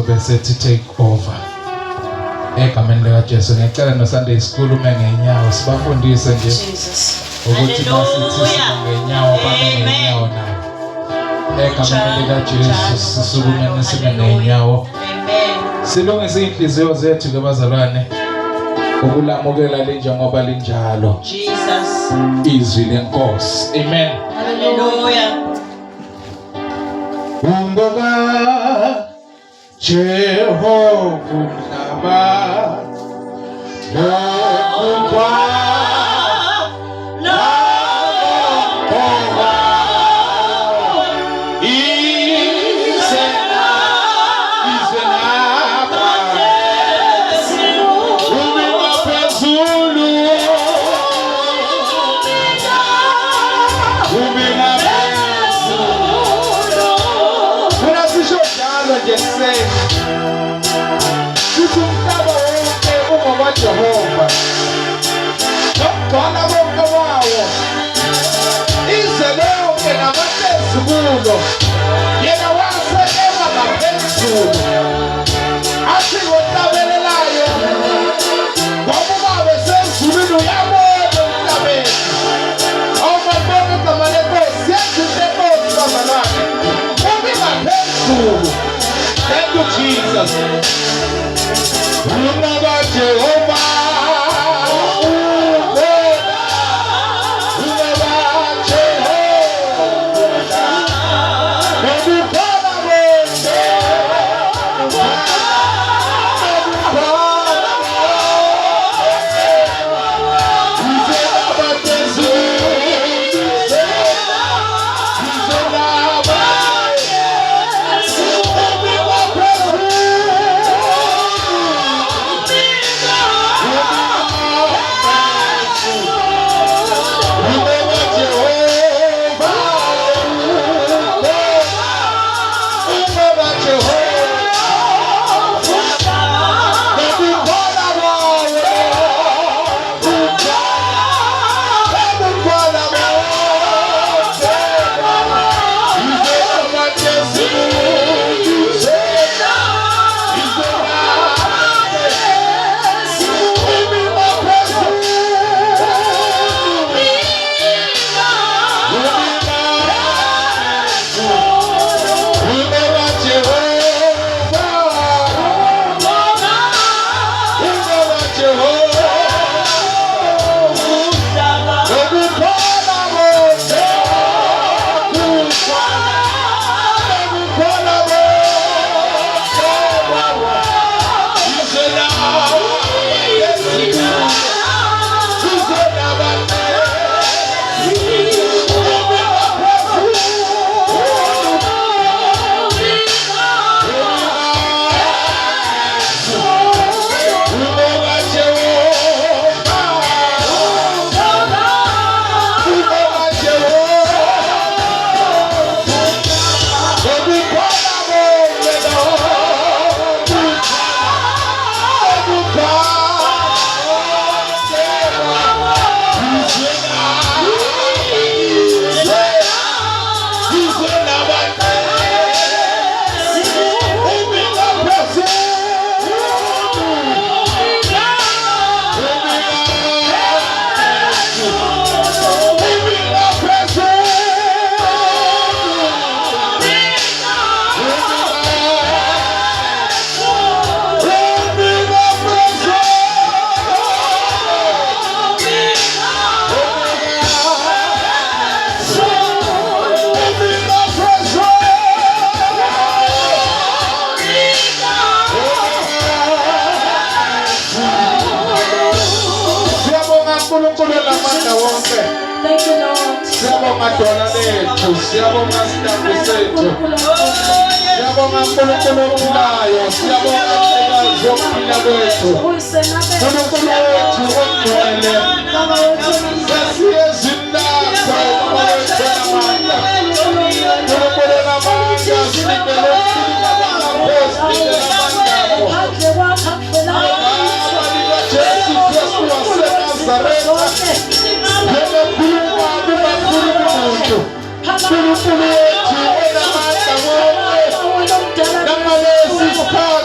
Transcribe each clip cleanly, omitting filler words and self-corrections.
uzobe sethi take over. Egameni lika Jesu ngicela no Sunday school ume ngenyawo sibafundise nje ukuthi masithi ngenyawo bame ngenyawo nayo. Egameni lika Jesu sisukume sime ngenyawo. Silungise inhliziyo zethu ke bazalwane ukulamukela linjengoba linjalo. Jesus. Izwi lenkosi. Amen. Hallelujah. Ungoba Jehova umhlaba lokukwa nakho izena ubika phezulu ubika phezulu unasisho njalo nje kuseni sithi umhlaba wonke ungokaJehova nokugcwala konke kwawo ize lonke nabaphezulu yena wasekela ngaphezulu athi ngotabelelayo ngoba besezulwini uyabona emhlabeni awumabona igama lenkosi yenza into enkosi bazalwane umi ngaphezulu. Thank you, Jesus. Jehova Thank you, Lord. Siyabonga dona lethu, siyabonga sitambu sethu, siyabonga Nkulunkulu ophilayo, siyabonga Mhlekazi wokuphila kwethu, Nkulunkulu wethu ongcwele, sesiye ezwini lakho Baba wethu onamandla, Nkulunkulu onamandla, sinikele ukuphila kwakho, sinikele amandla akho. Igama likaJesu Kristu waseNazaretha njengokhuluma kumakhulu kumuntu, Nkulunkulu wethu onamandla wonke, nangalesi sikhathi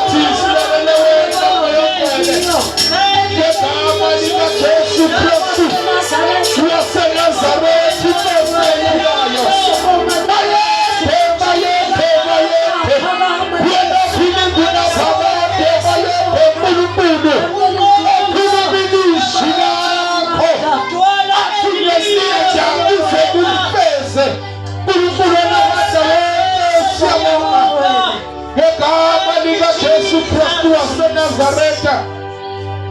likaJesu Kristu waseNazaretha.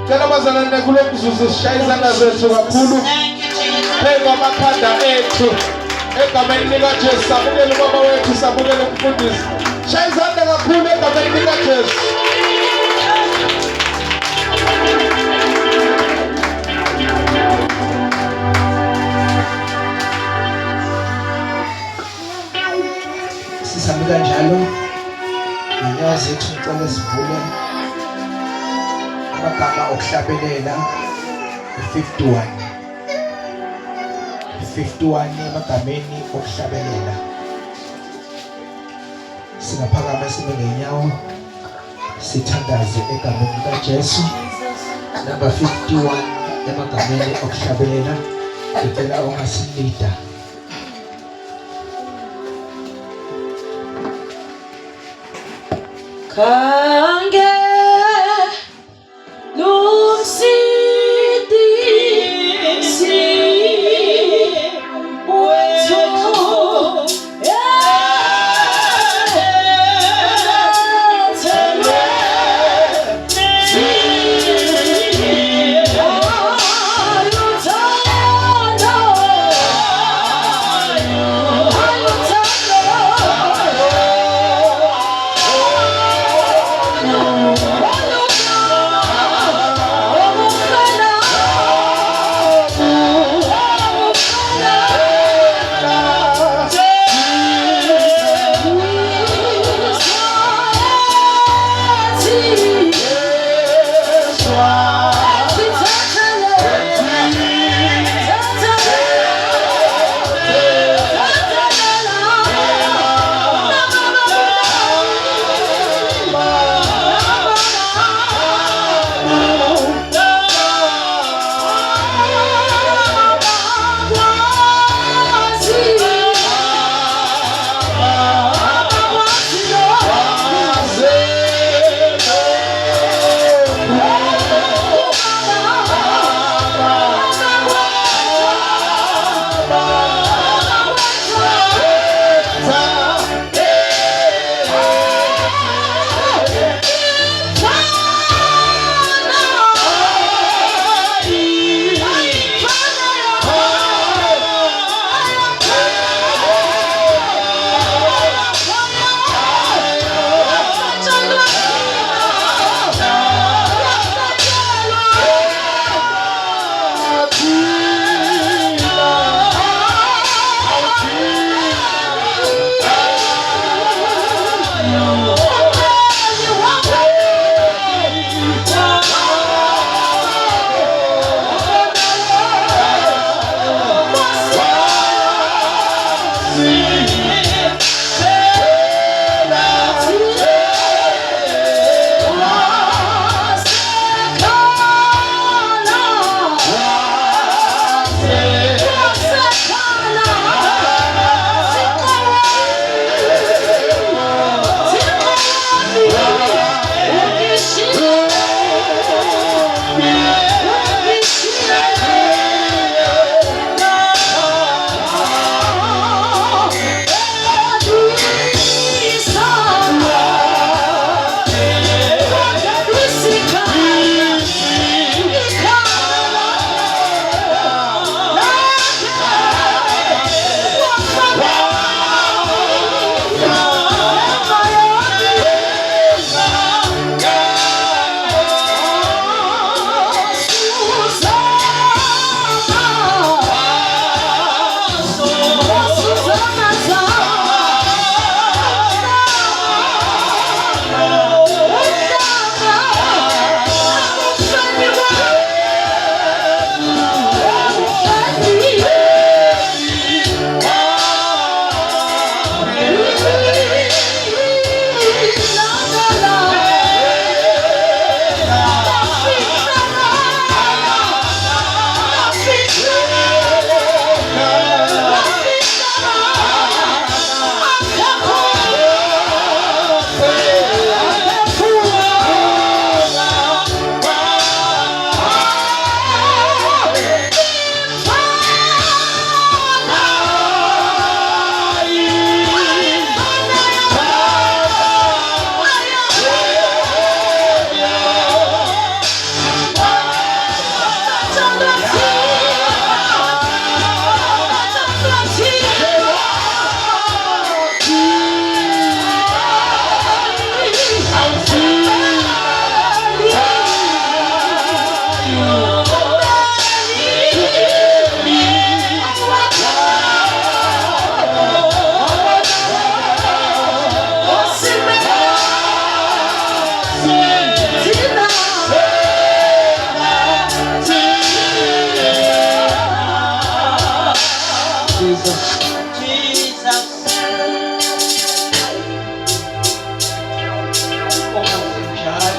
Cela bazalwane kulo mzuzu sishaye izandla zethu kakhulu. Pheka amakhanda ethu. Egameni likaJesu samukele ubaba wethu, samukele umfundisi. Shaya izandla kakhulu egameni likaJesu. Sisambi kanjalo inyawo zethu ngicela sivule amagama okuhlabelela 51 emagameni okuhlabelela. Singaphakama sibe ngenyawo sithandaze egameni likaJesu. Number 51 emagameni okuhlabelela. Ngicela ongasilida. Kange lumsidi si wethu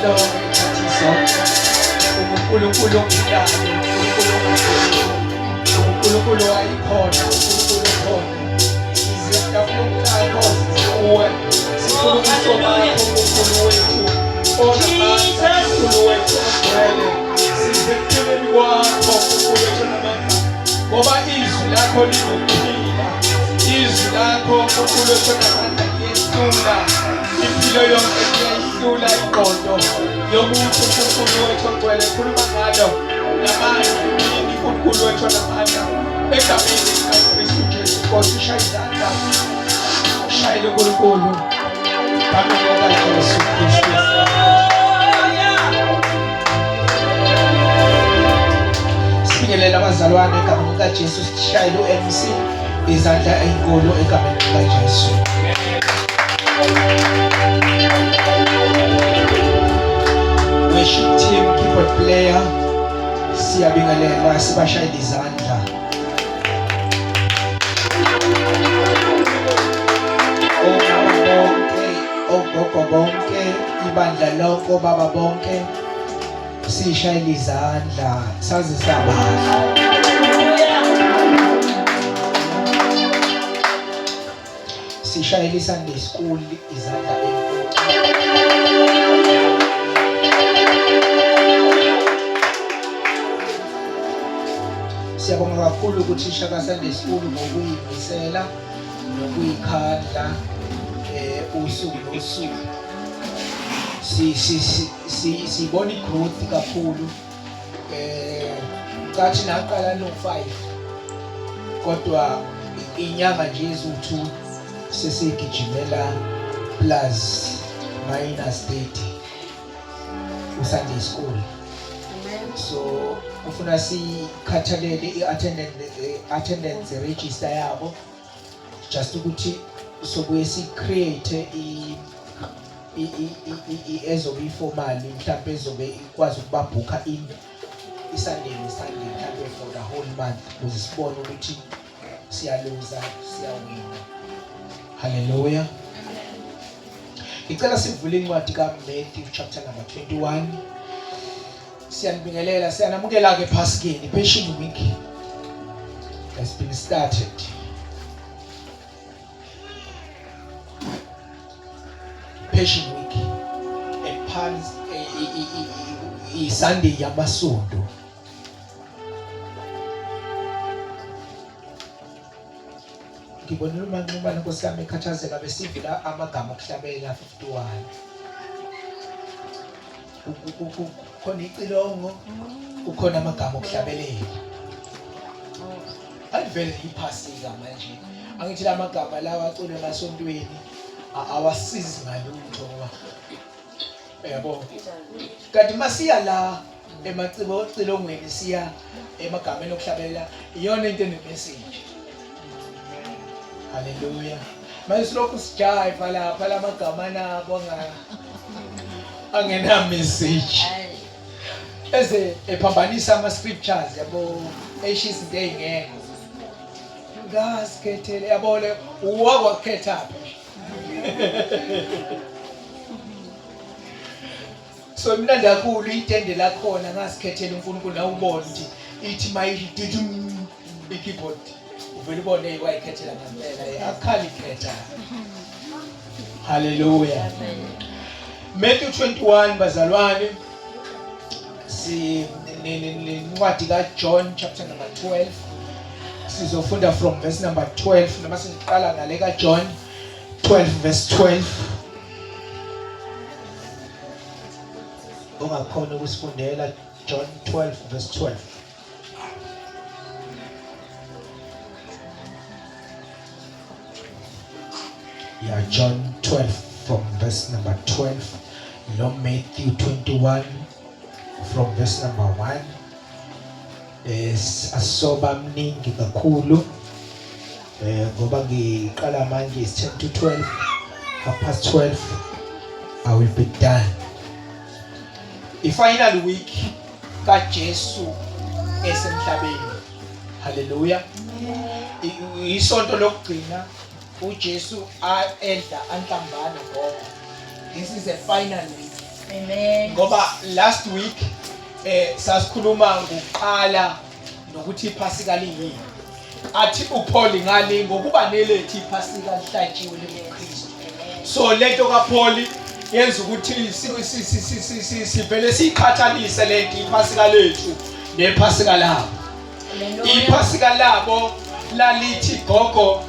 njalo esikhathini sonke uNkulunkulu ophilayo, uNkulunkulu wayikhona, uNkulunkulu khona. Izitafulakho zikuwe, sifuna ukusoba uNkulunkulu wethu onamandla, uNkulunkulu wethu ogcwele. Size ekuphileni kwakho uNkulunkulu wethu onamandla, ngoba izwi lakho linokuphila. Izwi lakho uNkulunkulu wethu onamandla liyehlula impilo yonke, liyehlula ingqondo yomuntu. uNkulunkulu wethu ogcwele, khuluma ngalo namandla uNkulunkulu wethu onamandla egameni likaKristu Jesu. Nkosi, shaya izandla, shayela uNkulunkulu egameni likaJesu Kristu. Sibingelela abazalwane egameni likaJesu, sishayele uMC izandla ezinkulu egameni likaJesu. Worship team, keyboard player, siyabingelela, sibashayela izandla. Omama bonke, ogogo bonke, ibandla lonke, obaba bonke, sishayela izandla, saze sabasha. Sishayela iSunday school izandla enkulu. Siyabonga kakhulu ukuthi Shaka Sunday School ngokuyimisela nokuyikhandla usuku nosuku. Sibona igrowth kakhulu. Cathi naqala no5 kodwa inyanga nje ezu2 sesigijimela plus -30 uSunday School. So ufuna sikhathalele i-attendance register yabo just ukuthi sokuye si-create ezobe informal, mhlawumbe ezobe ikwazi ukubabhukha i-Sunday mhlawumbe for the whole month ukuze sibone ukuthi siyaluza siyawina. Hallelujah. Ngicela sivule incwadi kaMatthew chapter number 21. Siyanibingelela, siyanamukela ke Passion Week has been started. Passion Week Sunday yamasonto. Ngibonile umanquma Nkosi yami ekhathazela besivula amagama okuhlabela 51. Khona icilongo, ukhona amagama okuhlabelela. Alivele iphasika manje. Angithi la magama lawa aculwe emasontweni awasizi ngalutho ngoba yabo. Kanti masiya la emacilongweni siya emagameni okuhlabelela iyona into enemessage. Hallelujah. Manje silokhu sijiva lapha la magama nabo angena message. Eze ephambanisa ama scriptures yabo eshisa into eyingeke. Ngasikethele yabo le wakwakhetha phi. So mina ndakhulu itende la khona ngasikhethela uNkulunkulu na ubone ukuthi ithi mayidithi ikeyboard uvela ubone wayikhethela ngempela akhali khetha. Hallelujah. Matthew 21 bazalwane incwadi kaJohn chapter number 12 sizofunda from verse number 12 noma siqala ngale kaJohn 12 verse 12. Ungakhona ukusifundela John 12 verse 12. Yeah, John 12 from verse number 12. No, Matthew 21 from verse number 1. Asoba mningi kakhulu ngoba ngiqala manje is 10 to 12, 12:30 I will be done. I-final week kaJesu esemhlabeni. Hallelujah. Isonto lokugcina uJesu edla anhlambana ngoba this is a final week Amen. Ngoba last week sasikhuluma ngokuqala nokuthi iphasika liyini. Athi uPaul ngale ngokuba nelethi iphasika lihlatshiwe leKristu. So lento kaPaul yenza ukuthi sivele siqhathanise lento iphasika lethu nephasika labo. Iphasika labo lalithi gogo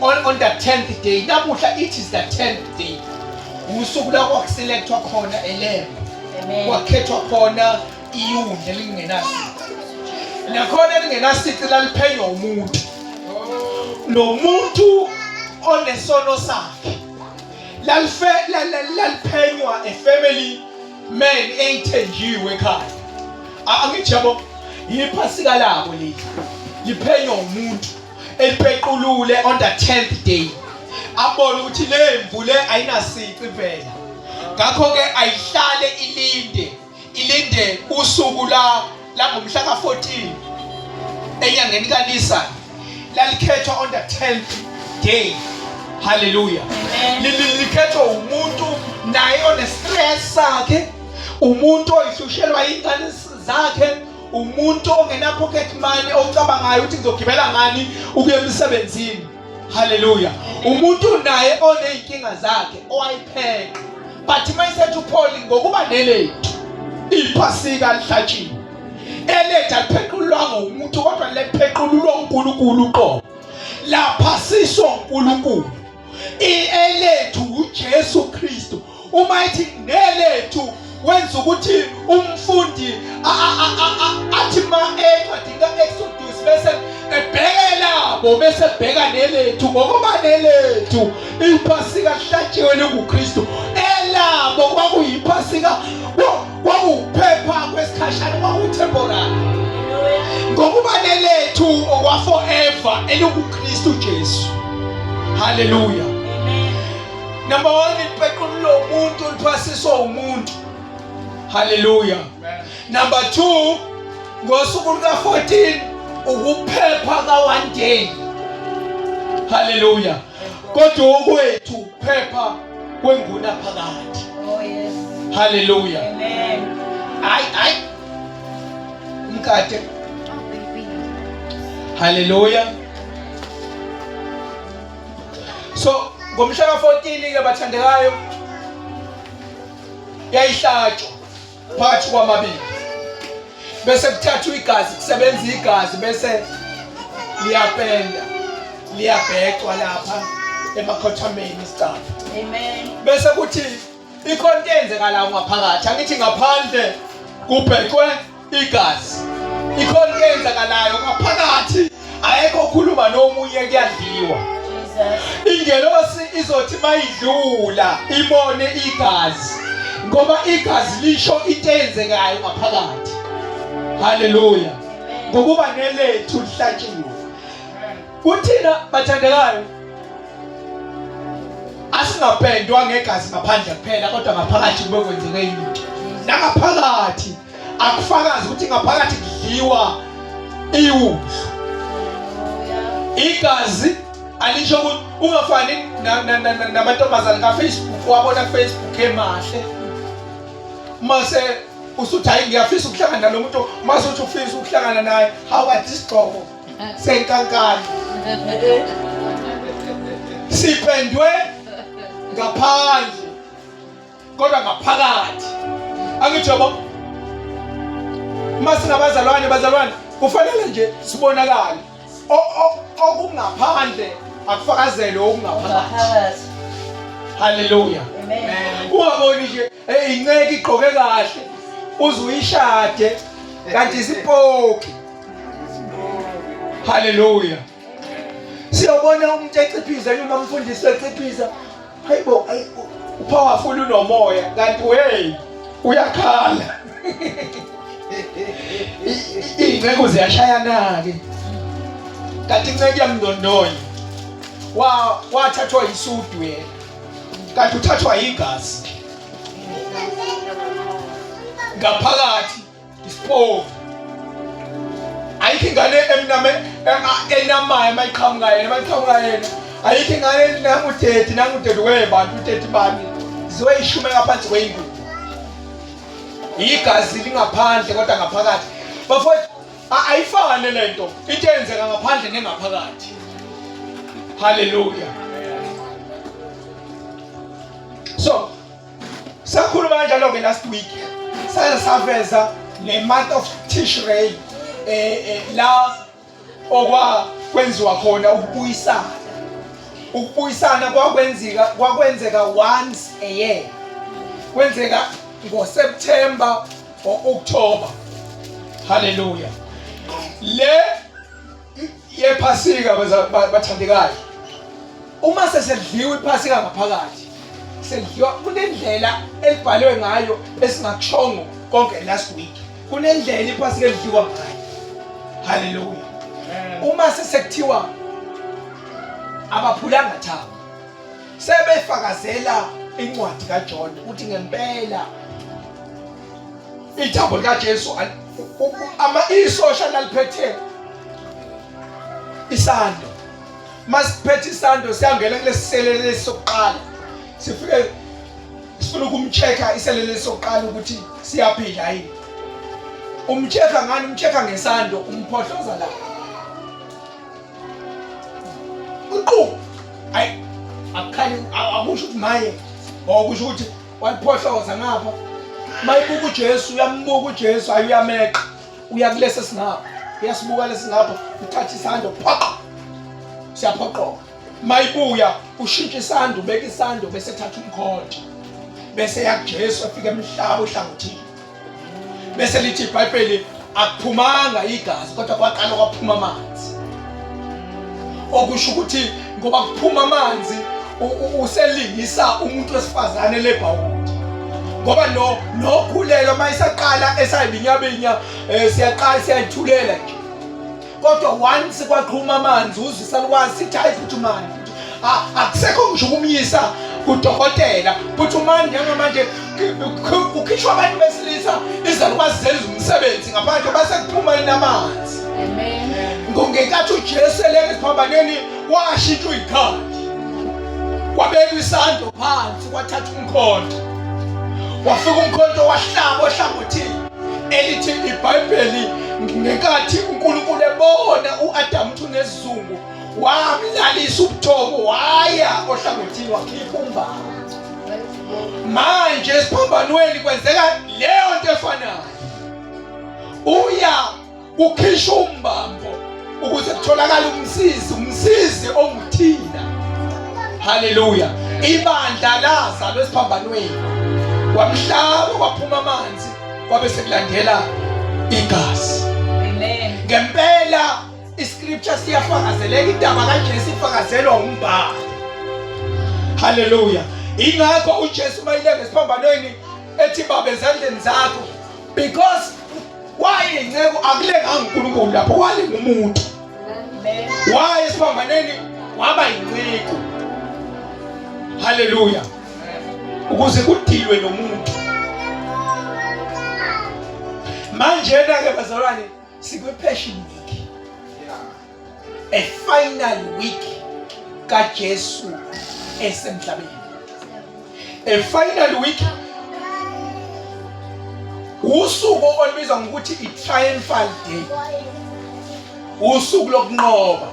on the 10th day. Namuhla it is the 10th day. Usuku la kwakuselectwa khona elembe. Kwakhethwa khona iyundle lingenasici. Nakhona lingenasici laliphenywa umuntu. Lo muntu onesono sakhe. Laliphenywa a family man eyithenjiwe ekhaya. Angijabo iphasika labo leli. Liphenywa umuntu elipequlule on the 10th day. Abona ukuthi lemvu le ayinasici phela. Ngakho ke ayihlale ilinde usuku la ngomhla ka14 enyangeni kaNisan. Lalikhethwa on the 10th day. Hallelujah. Likhethwa umuntu naye one-stress sakhe, umuntu oyihlushelwa ingane zakhe, umuntu ongena pocket money ocabangayo ukuthi ngizogibela ngani ukuya emsebenzini. Hallelujah. Umuntu naye oneyinkinga zakhe owayiphenqa. But mayisethu Paul ngokuba nelethu iphasika lihlatshiwe. Eletha lipheqululwa ngumuntu kodwa lepheqululwa uNkulunkulu uqobo. Laphasiswa uNkulunkulu. Elethu uJesu Kristu. Uma ithi nelethu wenza ukuthi umfundi athi encwadini ka-Exodus bese ebhekelabo bese ebheka nelethu ngokuba nelethu iphasika lihlatshiwe linguKristu. Elabo kwakuyiphasika kwakuphepha kwesikhashana kwakutemporary. Ngokuba nelethu okwa forever elinguKristu Jesu. Hallelujah. Number 1 lipequlula umuntu liphasiswa umuntu. Hallelujah. Number 2 ngosuku luka14 ukuphepha ka1 day. Hallelujah. Kodwa okwethu ukuphepha kwenguna phakathi. Oh yes. Hallelujah. Amen. Ay mkade. Hallelujah. So ngomhla ka14 ke bathandekayo yayihlatshwa phakathi kwamabili. Bese kuthathwa igazi kusebenza igazi bese liyapenda liyabhecwa lapha emakhothameni isicaba. Amen. Bese kuthi ikhonto eyenzeka la ngaphakathi angithi ngaphandle kubhecwe igazi. Ikhonto eyenzakalayo ngaphakathi ayekho okhuluma nomunye kuyadliwa. Ingelosi izothi mayidlula ibone igazi ngoba igazi lisho into eyenzekayo ngaphakathi. Hallelujah. Ngokuba nelethu lihlatshiwe. Uthina bathandekayo asingaphendwa ngegazi ngaphandle kuphela kodwa ngaphakathi kube kwenzeke into. Nangaphakathi akufakazi ukuthi ngaphakathi kudliwa iwudlu. Igazi alisho ukuthi ungafani namantombazana kaFacebook wabona Facebook emahle. Mase usuthi hayi ngiyafisa ukuhlangana nomuntu mase uthi ufisa ukuhlangana naye how at isigqoko senkankani. Siphendwe ngaphandle kodwa ngaphakathi. Angijaba mase bazalwane kufanele nje sibonakala okungaphandle akufakazele okungaphakathi. Hallelujah. Amen. Ungaboni nje inceke igqoke kahle uzuyishade kanti isipoki. Hallelujah. Siyobona umuntu eciphiza uma umfundisi eciphiza hayibo powerful unomoya kanti hey uyakhala. Ingeke ziyashayana ke. Kanti inceke yamndondonya wathathwa isudu yena kanti uthathwa igazi ngaphakathi isipovu. Ayikho ingane enamaye mayiqhamuka yena ayikho ingane nangudedi webantu udedi bani ziweyishume ngaphansi kweyingubo. Igazi lingaphandle kodwa ngaphakathi. Bafowethu ayifane lento. Into eyenzeka ngaphandle nengaphakathi. Hallelujah. So, sakhuluma kanjalo ke last week. Saveza le month of Tishrei la okwakwenziwa khona ukubuyisana. Ukubuyisana kwakwenzeka once a year. Kwenzeka ngoSeptember or October. Hallelujah. Le yephasika bathandekayo. Uma sesedliwa iphasika ngaphakathi, sedliwa kunendlela elibhalwe ngayo esingakushongo konke last week. Kunendlela iphasika edliwa ngayo. Hallelujah. Uma sesekuthiwa abaphulanga thaba, sebefakazela incwadi kaJohn uthi ngempela ithambo likaJesu isosha laliphethe isando. Masiphethe isando siyangena kulesiselele sokuqala. Sifike sifuna ukumcheka iselele sokuqala ukuthi siyaphila yini. Umcheka ngani? Umcheka ngesando, umphohloza la. Uqhu. Ayi akukhali akusho ukuthi maye okusho ukuthi waliphohloza ngapha. Mayibuka uJesu uyambuka uJesu ayuyameqa. Uya kulese singapha. Uyasibuka lesingapha uthatha isando pha. Siyaphoqoqa. Mayibuya ushintsha isando ubeka isando bese thatha umkhonto. Bese yakuJesu afika emhlaba ohlangothini. Bese lithi iBhayibheli akuphumanga igazi kodwa kwaqala kwaphuma amanzi. Okusho ukuthi ngoba kuphuma amanzi uselingisa umuntu wesifazane lebhawudi. Ngoba nokhulelo mayisaqala esayibinya siyaqala siyayithulela nje. Kodwa once kwaqhuma amanzi uzisa lokwazi sithi ayiphuthumani. Akusekho ngisho ukumyisa kudokotela. Phuthumani njengamanje ukhishwa abantu besilisa izalukwazi zenza umsebenzi ngaphandle base kuphuma inamanzi. Amen. Ngongekathi uJesu eleke esiphambaneni washintshwa ikhali. Kwabeka isando phansi kwathatha umkhonto. Wafika umkhonto wahlaba ohlangothini. Elithi iBhayibheli ngenkathi uNkulunkulu ebona uAdam unesizungu wamlalisa ubuthongo waya ohlangothini wakhipha umbambo. Manje esiphambanweni kwenzeka leyo nto efanayo. Uya ukhisha umbambo ukuze kutholakala umsizi onguthina. Hallelujah. Ibandla lazalwa esiphambanweni. Kwamhlaba kwaphuma amanzi kwabe sekulandela igazi. Amen. Ngempela iscripture siyafakazeleka indaba kaJesu ifakazelwa umbhalo. Hallelujah. Ingakho uJesu mayileke esiphambanweni ethi baba ezandleni zakho because wayenceko akulenganga uNkulunkulu lapho walenga umuntu. Amen. Waye esiphambanweni waba yinceko. Hallelujah. Ukuze kudilwe nomuntu. Manje ke bazalwane sikwe-Passion Week. A final week kaJesu esemhlabeni. A final week. Usuku olubizwa ngokuthi i-Triumphal Day. Usuku lokunqoba.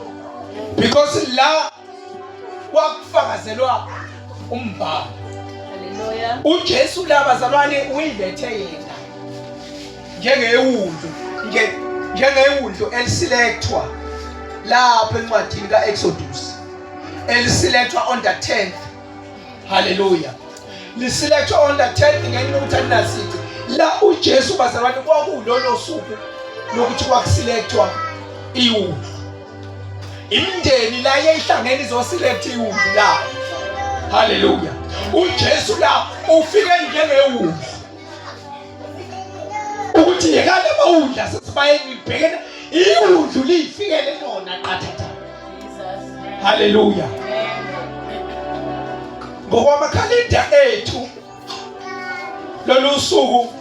Because la wakufakazelwa umbhalo. Hallelujah. uJesu la bazalwane uyilethe yena njengewundlu eliselectwa lapha encwadini kaExodus. Eliselectwa on the 10th. Hallelujah. Liselectwa on the 10th ngenxa yokuthi anasithi la uJesu bazalwane kwakulolo suku lokuthi kwakuselectwa iwundlu. Imindeni la yeyihlangene izoselect iwundlu la. Hallelujah. uJesu la ufike njengewundlu. Ukuthi yekale bawundla sesibayeni libhekene iwundlu lifikele lona qathatha. Jesus. Hallelujah. Ngokwamakhalenda ethu lolu suku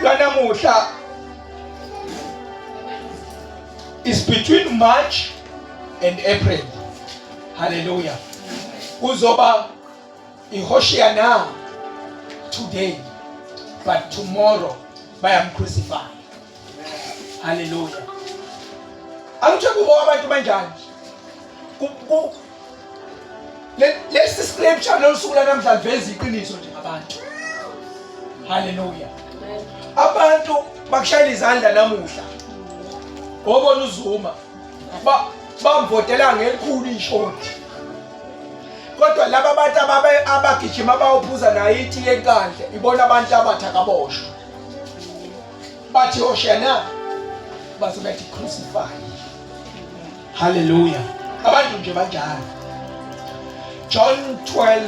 lanamuhla is between March and April. Hallelujah. kuzoba iHoshiyana today, but tomorrow bayamcrucify. Hallelujah. Angithe kubo abantu banjani? Lesi scripture losuku lanamhlanje veza iqiniso nje ngabantu. Hallelujah. Abantu bakushayela izandla namuhla. Ngobona uZuma bamvotela ngelikhulu ishoti. Kodwa laba abantu abagijima bayophuza nayo iti enkandla ibona abantu abathakaboshwa. Bathi Hoshiyana bazobethi crucify. Hallelujah. Abantu nje banjalo. John 12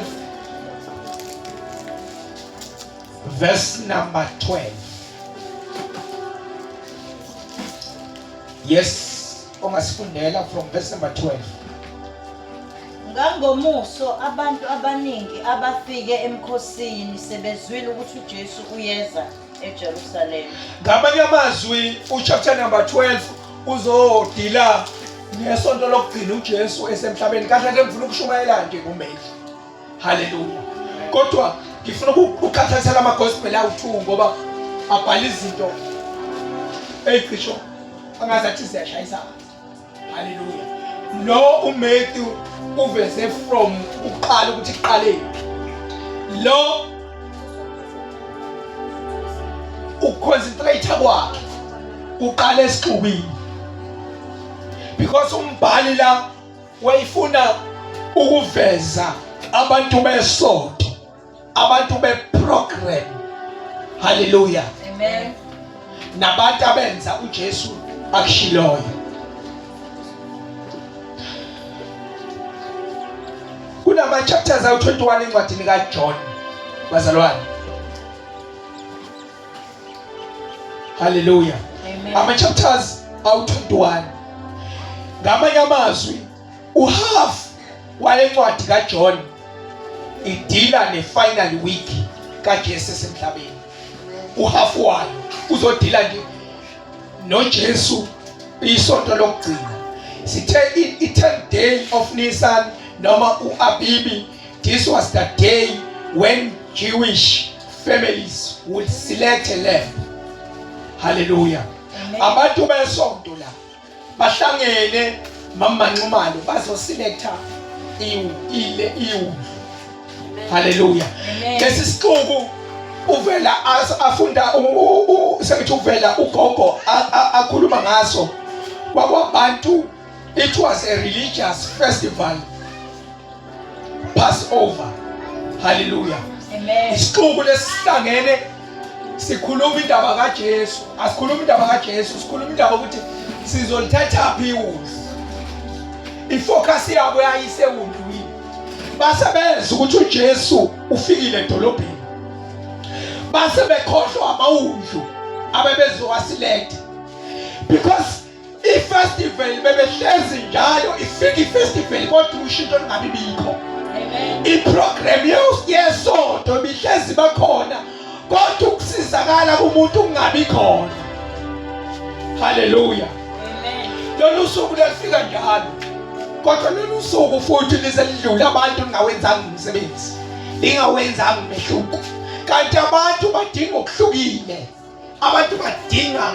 verse number 12. Yes, ongasifundela from verse number 12. Ngangomuso abantu abaningi abafike emkhosini sebezwile ukuthi uJesu uyeza eJerusalema. Ngamanye amazwi uchapter number 12 uzodila nesonto lokugcina uJesu esemhlabeni. Kahle ke ngifuna ukushumayela nje kumele. Hallelujah. Kodwa ngifuna ukukhathalela ama gospel awu2 ngoba abhala izinto ezicisho angazathi ziyashayisana. Hallelujah. Lo uMatthew uveze from uqala ukuthi iqale. Lo uconcentrate kwakhe uqala esixubini. Because umbhali la wayifuna ukuveza abantu besonto, abantu beprogram. Hallelujah. Amen. Nabantu abenza uJesu akushiloyo. Kunama chapters awu21 encwadini kaJohn. Bazalwane. Hallelujah. Amen. Ama chapters awu21. Ngamanye amazwi uhalf wale ncwadi kaJohn idila nefinal week kaJesu esemhlabeni. Uhalf wayo uzodila nje noJesu isonto lokugcina. Sithe i-10th day of Nisan noma uAbibi. This was the day when Jewish families would select a lamb. Hallelujah. Abantu besonto la bahlangene mamanqumalo bazoselecta iwu. Hallelujah. Lesi sixuku uvela afunda sengithi uvela ugogo akhuluma ngaso kwabantu. It was a religious festival, Passover. Hallelujah. Amen. Isixuku lesihlangene sikhuluma indaba kaJesu. Asikhuluma indaba kaJesu, sikhuluma indaba ukuthi sizolithatha phi iwundlu. Ifocus yabo yayisewundlwini. Basebenza ukuthi uJesu ufikile edolobheni. Base bekhohlwa amawundlu abebezowaselect. Because i-festival bebehlezi njalo ifika i-festival kodwa ushintsho lingabi bikho. Amen. I-program yesonto bihlezi bakhona kodwa ukusizakala kumuntu kungabi khona. Hallelujah. Amen. Lolu suku lifika njalo. Kodwa lolu suku futhi liselidlula abantu ngawenzanga umsebenzi. Lingawenzanga umehluko. Kanti abantu badinga okuhlukile. Abantu badinga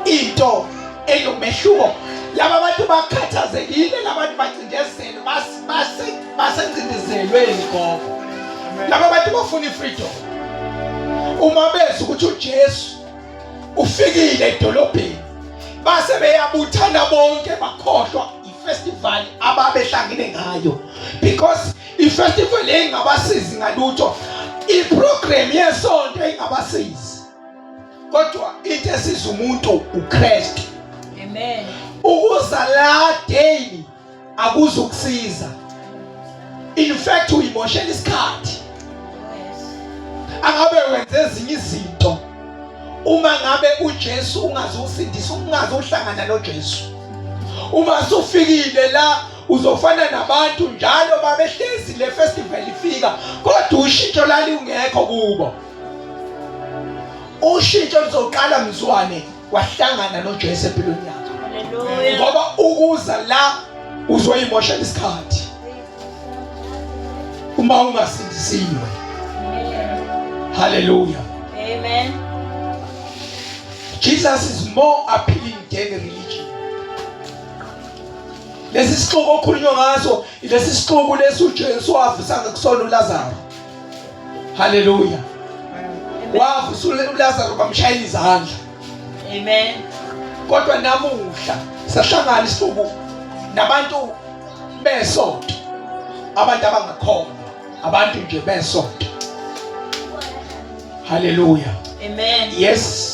into enomehluko. Laba abantu bakhathazekile, labantu bacindezelwe, basencindezelwe ngoba. Laba abantu bafuna ifreedom. Uma beza ukuthi uJesu ufikile edolobheni, base beyabuthana bonke bakhohlwa ifestival ababehlangene ngayo. Because ifestival engabasizi ngalutho, iprogram yesonto engabasizi. Kodwa into esiza umuntu uKristu. Amen. Ukuza la daily akuzukusiza. In fact uimoshela isikhathi. Angabe wenze ezinye izinto uma ngabe uJesu ungazusindisa, ungazohlangana noJesu. Uma usufikile la uzofana nabantu njalo babehlezi le festival ifika kodwa ushintsho lali ungekho kubo. Ushintsho lizoqala mzwane wahlangana noJesu empilweni yakho. Hallelujah. Ngoba ukuza la uzoyimoshela isikhathi. uma ungasindisiwe. Hallelujah. Amen. Jesus is more appealing than religion. Lesi sixuku okhulunywa ngaso lesi sixuku lesi uJesu wavusanga kusona uLazaro. Hallelujah. Wavusa uLazaro bamshayela izandla. Amen. Kodwa namuhla sahlangana isixuku nabantu besonto, abantu abangakhona, abantu nje besonto. Hallelujah. Amen. Yes.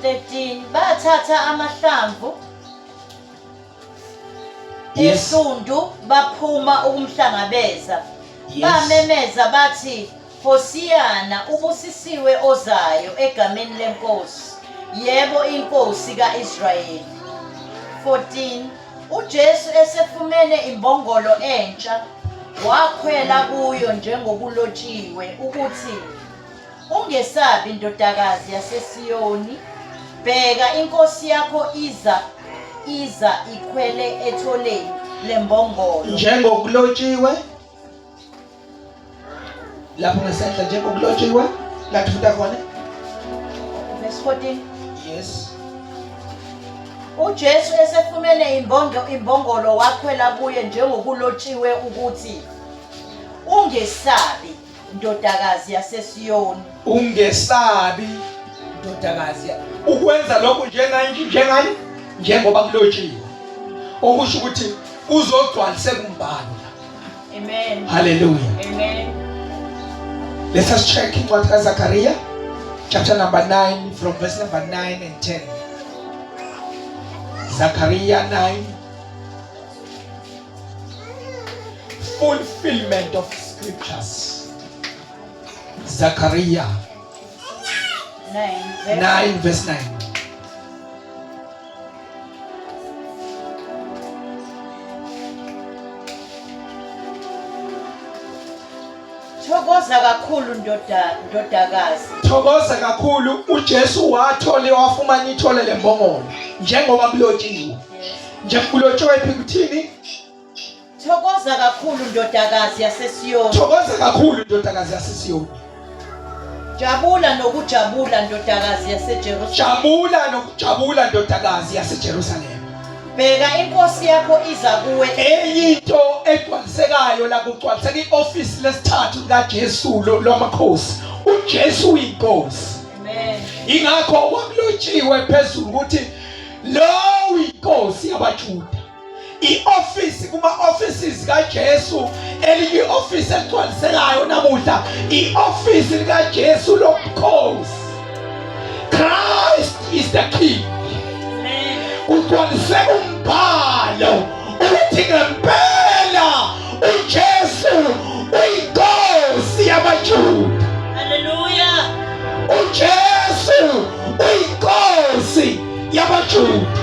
13 bathatha amahlamvu Yes. esundu baphuma ukumhlangabeza. Yes. Bamemeza bathi Hosiyana ubusisiwe ozayo egameni lenkosi. Yebo inkosi kaIsrayeli. 14 uJesu esefumene imbongolo entsha wakhwela kuyo njengokulotshiwe ukuthi ungesabi ndodakazi yaseSiyoni, bheka inkosi yakho iza ikhwele etholeni lembongolo. Njengokulotshiwe lapho ngesandla njengokulotshiwe ngathi futhi khona. Verse 14 Yes. uJesu esefumene imbongolo wakhwela kuye njengokulotshiwe ukuthi ungesabi ndodakazi yaseSiyoni. Ungesabi ndodakazi. Ukwenza lokho njengani njengoba kulotshiwe. Okusho ukuthi uzogcwalise kumbhalo. Amen. Hallelujah. Amen. Let us check in what Zechariah chapter number 9 from verse number 9 and 10. Zechariah 9. Fulfillment of scriptures. Zechariah 9 verse 9. Thokoza kakhulu ndodakazi. Thokoza kakhulu uJesu wathole wafumana ithole lembongolo njengoba kulotshiwe. Njengokulotshiwe ekuthini? Thokoza kakhulu ndodakazi yaseSiyoni. Thokoza kakhulu ndodakazi yaseSiyoni. Jabula nokujabula ndodakazi yaseJerusalema. Jabula nokujabula ndodakazi yaseJerusalema. Bheka inkosi yakho iza kuwe. Eyinto egcwalisekayo la kugcwaliseka ioffice lesithathu kaJesu lomakhosi. uJesu uyinkosi. Amen. Ingakho kwakulotshiwe phezulu ukuthi lo uyinkosi yabaJuda. I-office kuma-offices kaJesu eliyi-office egcwalisekayo namuhla i-office likaJesu lobukhosi. Christ is the King. Ugcwalise umbhalo ukuthi ngempela uJesu uyinkosi yabaJuda. Hallelujah. uJesu uyinkosi yabaJuda.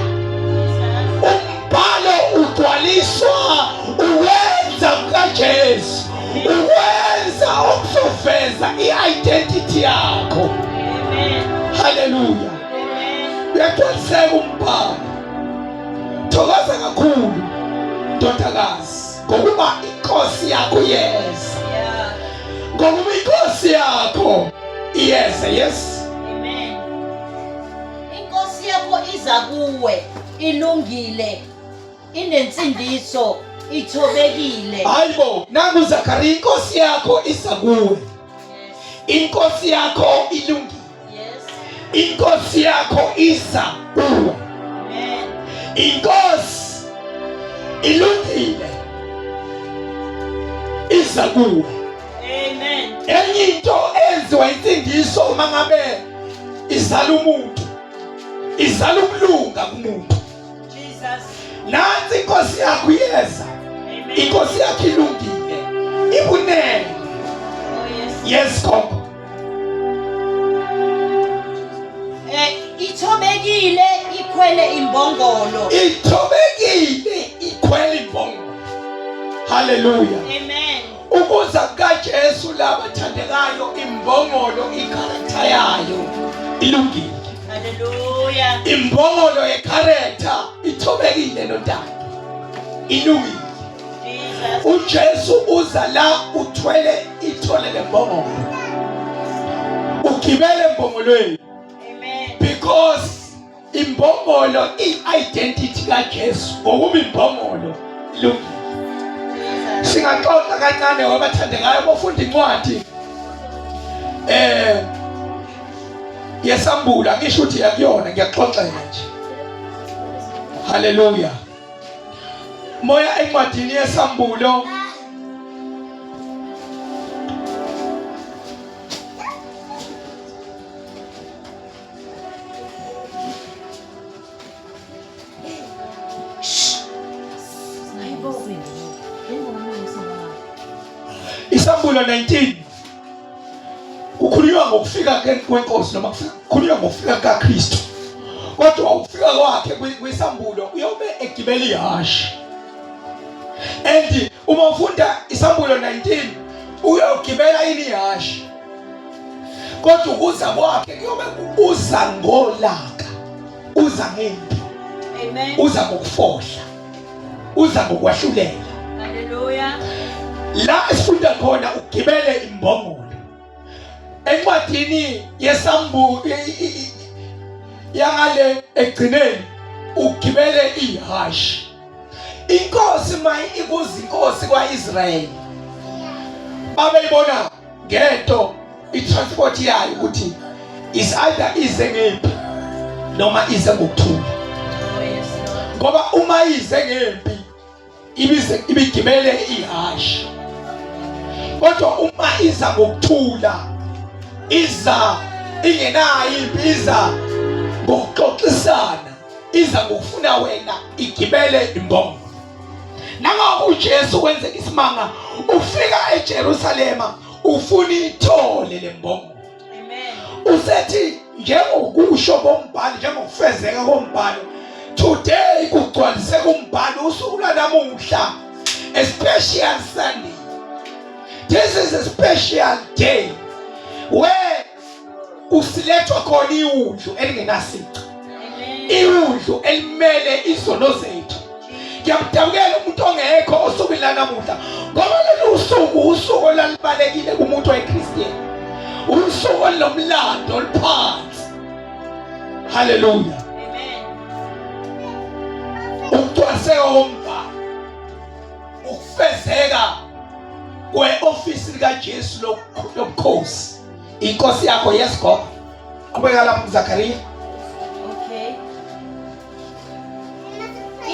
Umbhalo ugcwaliswa uwenza kaJesu, uwenza ukuzoveza i-identity yakho. Amen. Hallelujah. Amen. Uyagcwaliseka umbhalo. Thokoza kakhulu ndodakazi ngokuba inkosi yakho iyeza. Yeah. Ngokuba inkosi yakho iyeza. Yes. Amen. Inkosi yakho iza kuwe ilungile, inensindiso, ithobekile. Hayibo, nangu Zechariah inkosi yakho iza kuwe. Yes. Inkosi yakho ilungile. Yes. Inkosi yakho iza kuwe. Amen. Inkosi ilungile iza kuwe. Amen. Enye into enziwa insindiso uma ngabe izala umuntu, izala ukulunga kumuntu. Jesus. Nansi inkosi yakho iyeza. Amen. Inkosi yakho ilungile ibunene. Oh yes. Yes gogo. Ithobekile ikhwele imbongolo. Ithobekile ikhwele imbongolo. Hallelujah. Amen. Ukuza kaJesu labathandekayo imbongolo ikharakter yayo ilungile. Hallelujah. Imbongolo yecharacter ithobekile nontando ilungile. Jesus. uJesu uza la uthwele ithole lembongolo. Ugibele embongolweni. Amen. Because imbongolo i-identity kaJesu ngokuba imbongolo ilungile. Singaxoxa kancane wabathandekayo bofunda incwadi yesambula, ngisho ukuthi yakuyona, ngiyaxoxela nje. Haleluya. Moya encwadini yesambulo isambulo 19 kukhulunywa ngokufika kwenkosi noma kukhulunywa ngokufika kaKristu. Kodwa ukufika kwakhe kwisambulo uyobe egibela ihashe. And uma ufunda isambulo 19 uyogibela ihashe. Kodwa ukuza kwakhe kuyobe uza ngolaka, uza ngempi. Amen. Uza ngokufohla, uza ngokwahlulela. Hallelujah. La esifunda khona ugibele imbongolo. Encwadini yesambulo yangale egcineni ugibele ihashe. Inkosi mayi ikuzinkosi kwaIsrayeli babeyibona ngento itransport yayo ukuthi is either ize ngempi noma ize ngokuthula. Ngoba uma ize ngempi ibigibele ihashe. Kodwa uma iza ngokuthula, iza ingenayo impi, iza ngokuxoxisana, iza ngokufuna wena, igibele imbongolo. Nanga uJesu kwenzeka isimanga ufika eJerusalema ufuna ithole lembongolo. Amen. Usethi njengokusho kombhalo, njengokufezeka kombhalo, today kugcwalise kumbhalo usuku lanamuhla, a special Sunday. This is a special day where usilethwa khona iwundlu elingenasici. Iwundlu elimele izono zethu. Ngiyamdabukela umuntu ongekho osukwini lanamuhla, ngoba lolu usuku olalibalekile kumuntu weKristiyan, usuku olunomlando oluphansi. Hallelujah. Amen. Ukugcwaliseka kombhalo, ukufezeka kwe-ofisi likaJesu lobukhosi. Inkosi yakho yesigogo. Qhubeka lapho kuZakhariya. Okay.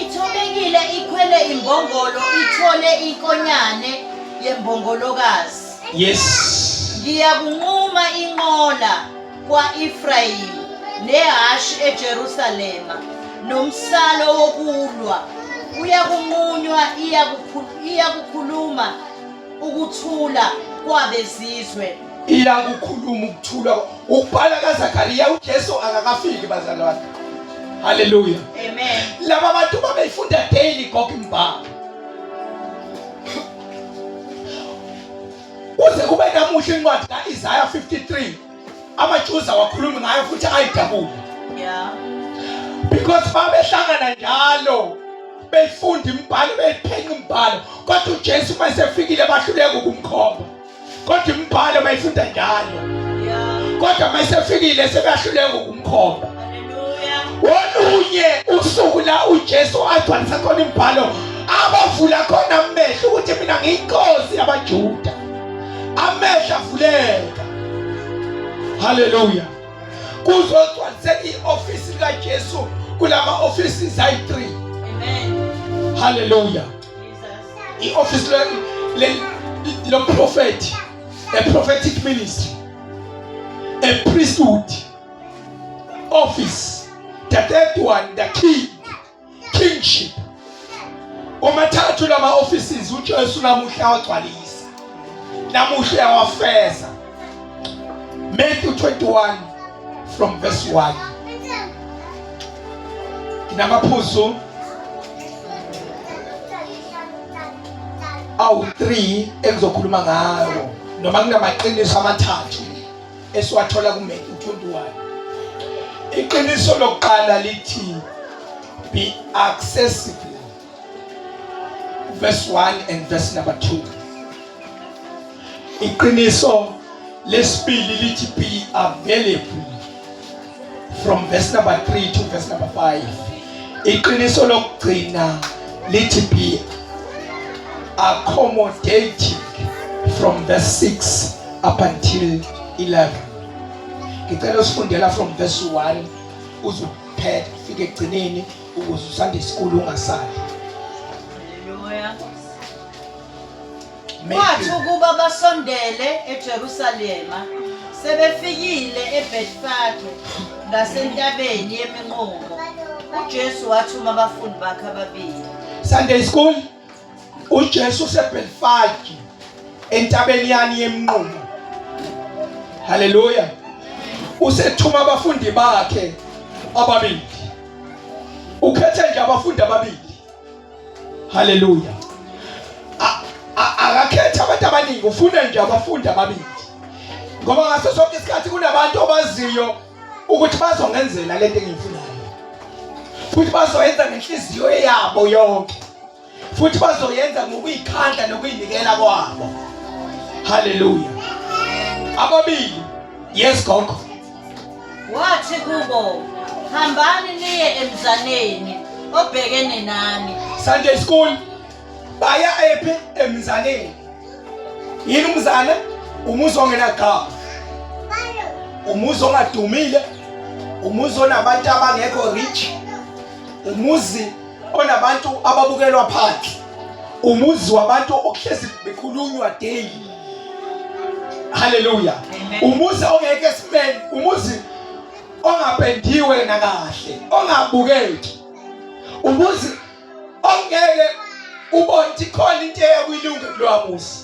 Ithobekile ikhwele imbongolo, ithole inkonyane yembongolokazi. Yes. Ngiyakunquma inqola kwa-Efrayimi nehashi eJerusalema nomsalo wokulwa. Uyakunqunywa iyakukhuluma ukuthula kwabezizwe. Iyakukhuluma ukuthula. Ukubhala kaZakhariya uJesu akakafiki bazalwane. Hallelujah. Amen. Laba bantu babeyifunda daily konke imbhalo. Kuze kube namuhla incwadi kaIsaiah 53 amaJuda wakhuluma ngayo futhi ayidabula. Yeah. Because babehlangana njalo befunda imbhalo bephenqa imbhalo, kodwa uJesu mayesefikile bahluleka ukumkhomba. Kodwa imbhalo bayifunda njalo. Yeah. Kodwa mayesefikile sebahluleka ukumkhomba. Hallelujah. Olunye usuku la uJesu agcwalisa khona imbhalo, abavula khona amehlo ukuthi mina ngiyinkosi yabaJuda. Amehlo avuleka. Hallelujah. Kuzogcwaliseka iofisi likaJesu kulama offices ayi3. Amen. Hallelujah. Jesus. Iofisi lo prophet, a prophetic ministry, a priesthood office. The third one, the kingship. Omathathu lama offices uJesu namuhla wagcwalisa. Namuhla yawafeza. Matthew 21 from verse 1. Kinamaphuzu awu3 engizokhuluma ngawo, noma kunamaqiniso amathathu esiwathola kuMatthew 21. Iqiniso lokuqala lithi be accessible. verse 1 and verse number 2. Iqiniso lesibili lithi be available from verse number 3 to verse number 5. Iqiniso lokugcina lithi be accommodating from verse 6 up until 11. Ngicela usifundela from verse 1 uzuphethe ufike egcineni ukuze uSunday school ungasali. Hallelujah. Kwathi ukuba basondele eJerusalema sebefikile eBethfage ngasentabeni yeminqumo uJesu wathuma abafundi bakhe ababili. Sunday school uJesu useBethfage entabeni yani yeminqumo. Hallelujah. Usethuma abafundi bakhe ababili. Ukhethe nje abafundi ababili. Hallelujah. Akakhetha abantu abaningi, ufuna nje abafundi ababili. Ngoba ngaso sonke isikhathi kunabantu abaziyo ukuthi bazongenzela lento engiyifunayo. Futhi bazoyenza ngenhliziyo yabo yonke. Futhi bazoyenza ngokuyikhandla nokuyinikela kwabo. Hallelujah. Ababili, yes gogo. Wathi kubo, hambani niye emzaneni obhekene nani. Sunday school baya ephi emzaneni. Yini umzane? Umuzi ongenagama. Umuzi ongadumile. Umuzi onabantu abangekho rich. Umuzi onabantu ababukelwa phansi. Umuzi wabantu okuhlezi bekhulunywa daily. Hallelujah. Umuzi ongeke simeni, umuzi ongapendiwe nakahle, ongabukeki. Umuzi ongeke ubonti khona into eyakuyilunga kulowa muzi.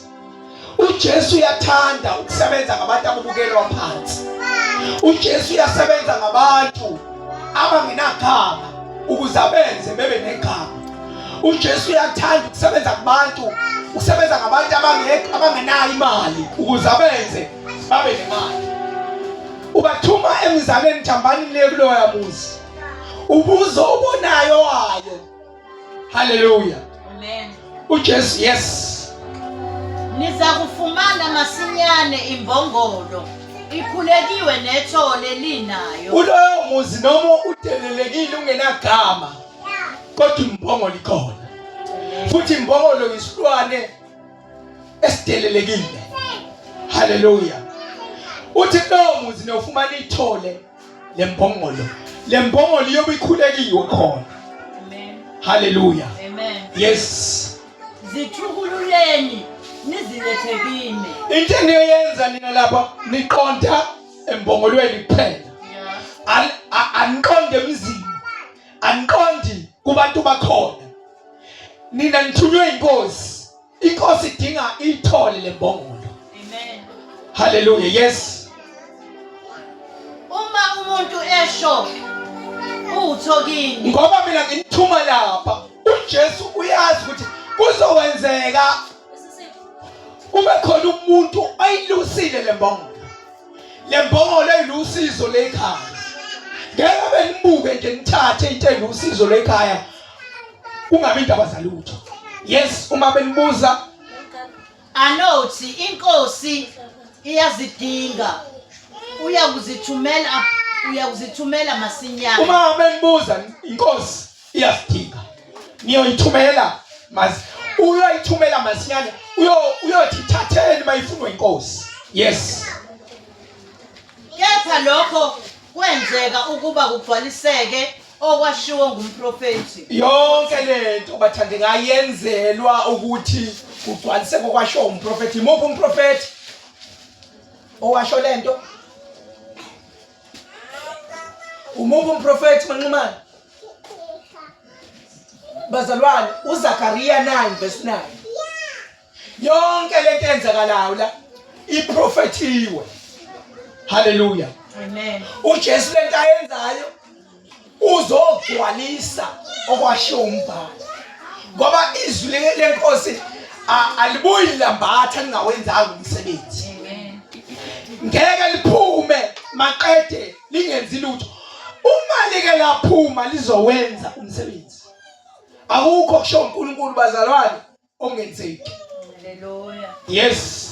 uJesu uyathanda ukusebenza ngabantu ababukelwa phansi. uJesu uyasebenza ngabantu abangenagama ukuze abenze bebe negama. uJesu uyathanda ukusebenza kubantu, ukusebenza ngabantu abangenayo imali ukuze abenze babe nemali. Ubathuma emzalweni jambani le kuloya muzi. Ubuzo obonayo wayo. Hallelujah. Amen. uJesu yes. Niza kufumana masinyane imbongolo ikhulekiwe nethole linayo. Uloyo muzi noma udelelekile ungenagama kodwa imbongolo ikhona. Futhi imbongolo isilwane esidelelekile. Hallelujah. Uthi lo muzi nofumana ithole lembongolo. Lembongolo yobe ikhulekiwe khona. Amen. Hallelujah. Amen. Yes. Zithukululeni nizilethe kimi. Into eniyenza nina lapha niqonda embongolweni kuphela. Aniqonde emzini. Aniqondi kubantu bakhona. Nina nithunywe inkosi. Inkosi idinga ithole lembongolo. Amen. Hallelujah. Yes. Uma umuntu esho uthokini. Ngoba mina ngithuma lapha uJesu uyazi ukuthi kuzowenzeka kube khona umuntu ayilusile lembongolo. Lembongolo eyilusizo lekhaya. Ngeke benibuke nje nithathe into eyilusizo lekhaya kungabi indaba zalutho. Yes, uma benibuza Anothi inkosi iyazidinga. Uyakuzithumela masinyane. uma benibuza inkosi iyafika. Niyoyithumela uyoyithumela masinyane uyothi thatheni mayifunwa inkosi. Yes. Kepha lokho kwenzeka ukuba kugcwaliseke okwashiwo ngumprofeti. Yonke lento bathandeka yenzelwa ukuthi kugcwaliseke okwashiwo umprofeti. Imuphi umprofeti owasho lento? Umuphi umprofeti manqumana? Bazalwane, uZakhariya 9 verse 9. Yonke lento enzakalayo la iprofetiwe. Hallelujah. Amen. uJesu lento ayenzayo uzogcwalisa okwashiwo umbhalo. Ngoba izwi lenkosi alibuyi lambatha ningawenzanga umsebenzi. Amen. Ngeke liphume maqede lingenzi lutho. Uma like laphuma lizowenza umsebenzi. Akukho kusho uNkulunkulu bazalwane ongenzeki. Haleluya. Yes.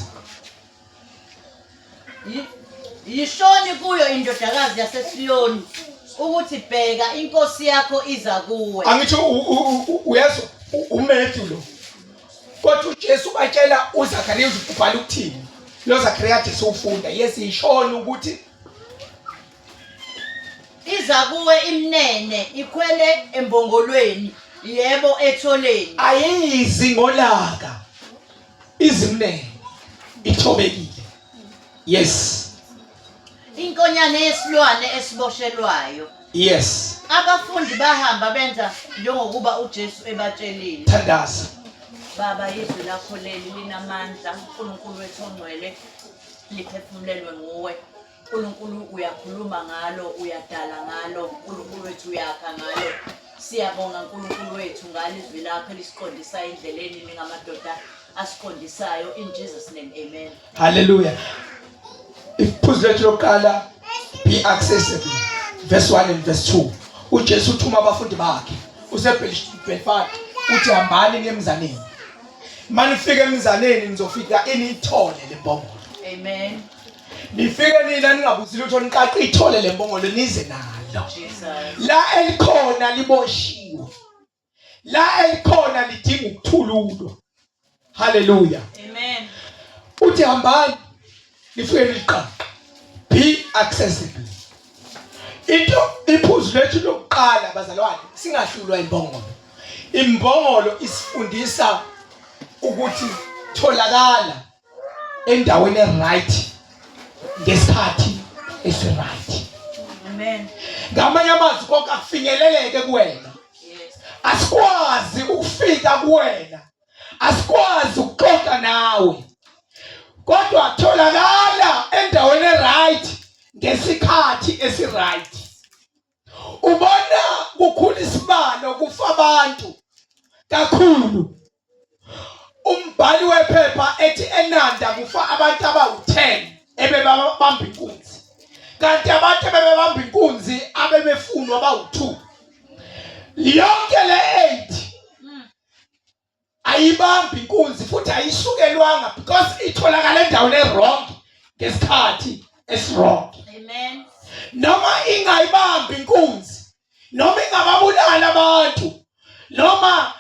Yishoni kuyo indodakazi yaseSiyoni ukuthi bheka inkosi yakho iza kuwe. Angitsho uyezwa uMatthew lo. Kodwa uJesu batshela uZakhariya ubhala ukuthini. Lo Zakhariya athi sowufunda. Yes ishoni ukuthi Iza kuwe imnene ikhwele embongolweni yebo etholeni. ayizi ngolaka. Izimnene ithobekile. Yes. Inkonyane yesilwane esiboshelwayo. Yes. Abafundi bahamba benza njengokuba uJesu ebatshelile. Thandaza. Baba izwi lakho leli linamandla. uNkulunkulu wethu ongcwele liphefumulelwe nguwe. uNkulunkulu uyakhuluma ngalo, uyadala ngalo, uNkulunkulu wethu uyakha ngalo. Siyabonga uNkulunkulu wethu ngalizwi lakho elisiqondisa endleleni ningamadoda asiqondisayo in Jesus name. Amen. Hallelujah. Iphuzu lethu lokuqala be accessible. Verse 1 and verse 2. uJesu uthuma abafundi bakhe. Usebhelifati uthi hambani ngemzaneni. Manifike emzaneni nizofika inithole lembongolo. Amen. Nifike nina ningabuzile utho niqaqe ithole lembongolo nize nalo. Jesus. La elikhona liboshiwe. La elikhona lidinga ukuthululwa. Hallelujah. Amen. Uthi hambani nifike niqaqe. Be accessible. Into iphuzu lethu lokuqala bazalwane singahlulwa imbongolo. Imbongolo isifundisa ukuthi tholakala endaweni right ngesikhathi esi-right. Amen. Ngamanye amazwi konke akufinyeleleke kuwena. Yes. Asikwazi ukufika kuwena. Asikwazi ukuxoxa nawe. Kodwa tholakala endaweni right ngesikhathi esi-right. Ubona kukhula isibalo kufa abantu kakhulu. Umbhali wephepha ethi eNanda kufa abantu abawu10 ebebabamba inkunzi. Kanti abantu ebebabamba inkunzi abebefunwa abawu2. Yonke le 8 ayibambi inkunzi futhi ayisukelwanga because itholakala endaweni e-wrong ngesikhathi esi-wrong. Amen. Noma ingayibambi inkunzi, noma ingababulala abantu, noma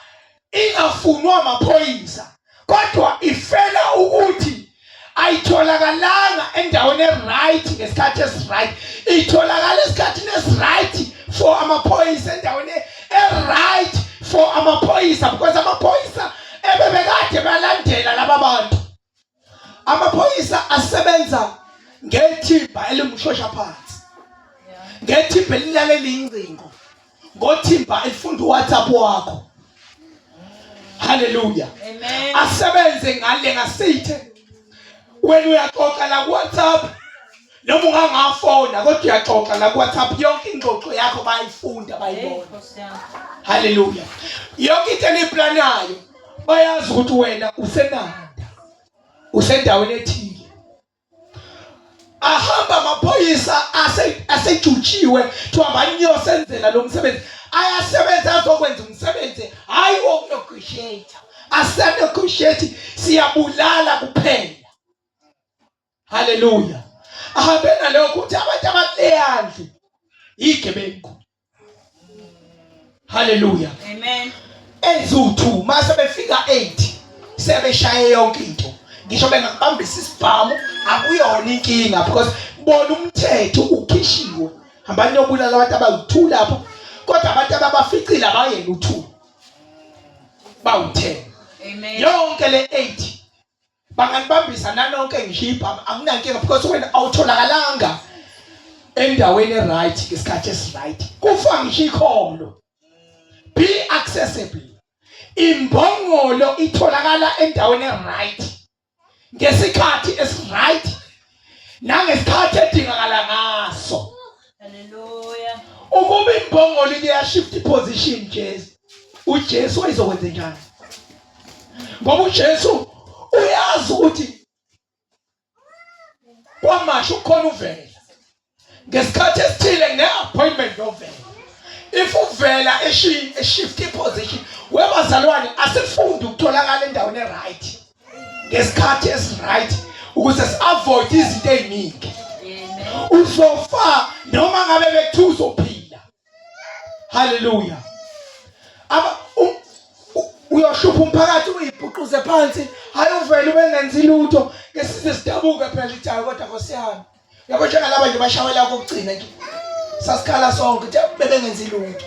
ingafunwa amaphoyisa, kodwa ifela ukuthi ayitholakalanga endaweni e-right ngesikhathi esi-right. Itholakala esikhathini esi-right for amaphoyisa, endaweni e-right for amaphoyisa, because amaphoyisa ebebekade balandela laba bantu. Amaphoyisa asebenza ngethimba elimshosha phansi. Ngethimba elilalela ingcingo. Ngothimba elifunda uWhatsApp wakho. Hallelujah. Amen. Asebenze ngale ngasithe. Wena uyaxoxa la kuWhatsApp noma ungangafona kodwa uyaxoxa la kuWhatsApp, yonke ingxoxo yakho bayifunda bayibona. Hallelujah. Yonke into eniplanayo bayazi ukuthi wena usenanda. Usendaweni ethile. Ahamba amaphoyisa asejutshiwe tuhamba niyosenzela lo msebenzi. Ayasebenza azokwenza umsebenzi hayi wokunegotiate. Asenegotiate siyabulala kuphela. Hallelujah. Ahambe nalokho ukuthi abantu abakleyandle igebengu. Hallelujah. Amen. Ezu2 mase befika 8 sebeshaye yonke into. Ngisho bengakubambisa isibhamu akuyona inkinga because bona umthetho ukhishiwe. Hambani yobulala abantu abawu2 lapha. Kodwa abantu ababaficile abayena u2. Bawu10. Amen. Yonke le 8 banganibambisa nanonke ngishipha akunankinga because wena awutholakalanga endaweni e-right ngesikhathi esi-right. Kufa ngisho ikholo. Be accessible. Imbongolo itholakala endaweni e-right ngesikhathi esi-right nangesikhathi edingakala ngaso. Hallelujah. Ukuba imbongolo iyashift position Jesu. uJesu wayezokwenza njani? Ngoba uJesu uyazi ukuthi kwamasho ukhona uvela ngesikhathi esithile ne-appointment yovela. if uvela shift position webazalwane asifundi ukutholakala endaweni right ngesikhathi right ukuze si-avoid izinto eziningi. Uzofa noma ngabe bethu uzophila. Hallelujah. Uyoshupha umphakathi uyibhuquze phansi hayi uvele ubengenzi lutho ngesize sidabuka phela lithayo kodwa nkosiyami yabo njengalaba nje bashawela kokugcina nje sasikhala sonke ukuthi bebengenzi lutho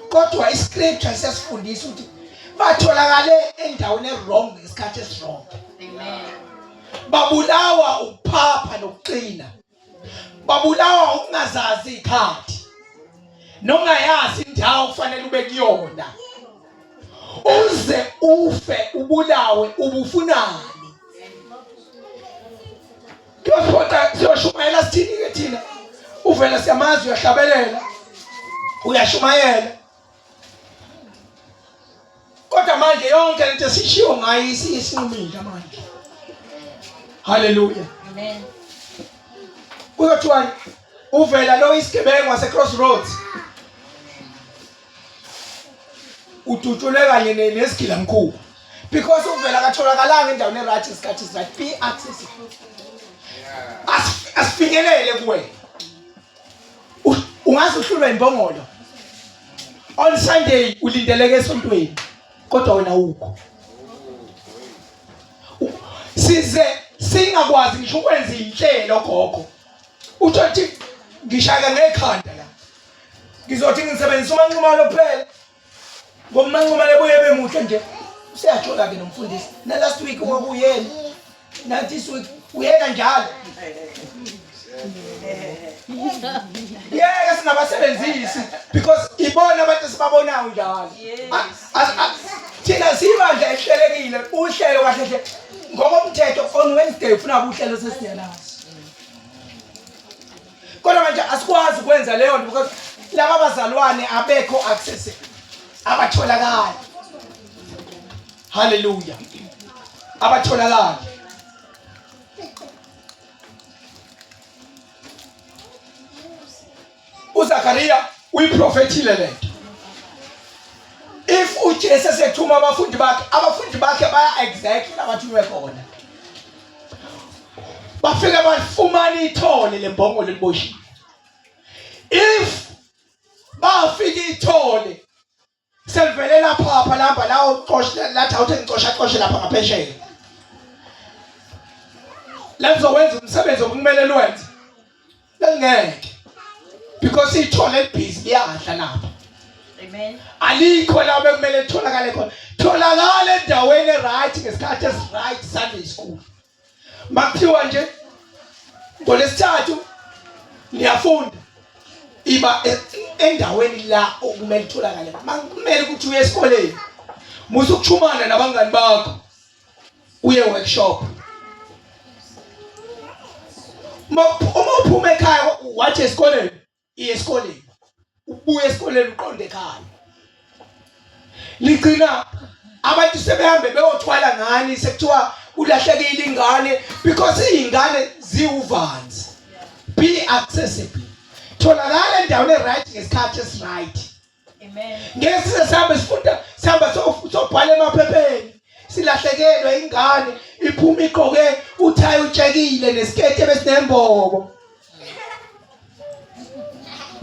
kodwa iscripture siyasifundisa ukuthi batholakale endaweni wrong ngesikhathi eswrong. Amen. Babulawa ukuphapha nokuqina, babulawa ukungazazi ikhathi nongayazi indawo kufanele ube kuyona. Uze ufe ubulawe ubufunani. Kuyosiphoqa siyoshumayela sithini ke thina? Uvela siyamazi uyahlabelela. Uyashumayela. Kodwa manje yonke lento esishiwo ngayo isinqumile manje. Hallelujah. Amen. Kuzothiwa uvela lo isigebengu wase Crossroads. Ututshule kanye nesigila mkhulu because uvela katholakalanga endaweni right isikhathi right be accessible. Asifinyelele kuwe. Ungazi uhlulwe imbongolo. On Sunday ulindeleke esontweni kodwa wena ukho. Size singakwazi ngisho ukwenza inhlelo gogo. Uthi ngishaka ngekhanda la. Ngizothi ngisebenzisa umanqumalo kuphela. Ngomanquma lebuye bemuhle nje. Siyajola ke nomfundisi. Na last week wakuyena. Na this week uyena njalo. Yeah, sinabasebenzisi because ibona abantu sibabonayo njalo. Thina sibandla ehlelekile uhlelo kahle hle ngokomthetho on Wednesday ufuna uhlelo sesiyalazi. Kodwa manje asikwazi ukwenza leyo nto because laba bazalwane abekho access abatholakala. Hallelujah. Abatholakala. uZakaria uyiprofethile lento. If uJesu sethuma abafundi bakhe baya exactly abathunywe khona. Bafika bafumana ithole lembongolo liboshiwe. If bafika ithole selvelela phapha lamba lawo qosha lathi awuthi ngicosha lapha ngaphesheya. Lenzowenza umsebenzi okumele lwenze. Lengeke. Because ithole busy liyadla lapha. Amen. Alikho la bekumele tholakale khona. Tholakale endaweni right ngesikhathi right Sunday school. Makuthiwa nje ngolesithathu niyafunda iba endaweni la okumele tholakale. Makumele ukuthi uye esikoleni. Musu ukuchumana nabangani bakho. Uye workshop. Uma uphuma ekhaya wathi esikoleni, iye esikoleni. Ubuye esikoleni uqonde ekhaya. Ligcina abantu sebehambe beyothwala ngani sekuthiwa ulahlekile ingane because izingane ziuvanzi. Be accessible. Tholakala endaweni right ngesikhathi esi-right. Amen. Ngesize sihambe sifunda sihamba sobhala emaphepheni. Silahlekelwe ingane iphuma igqoke uthayi utshekile nesiketi ebesinembobo.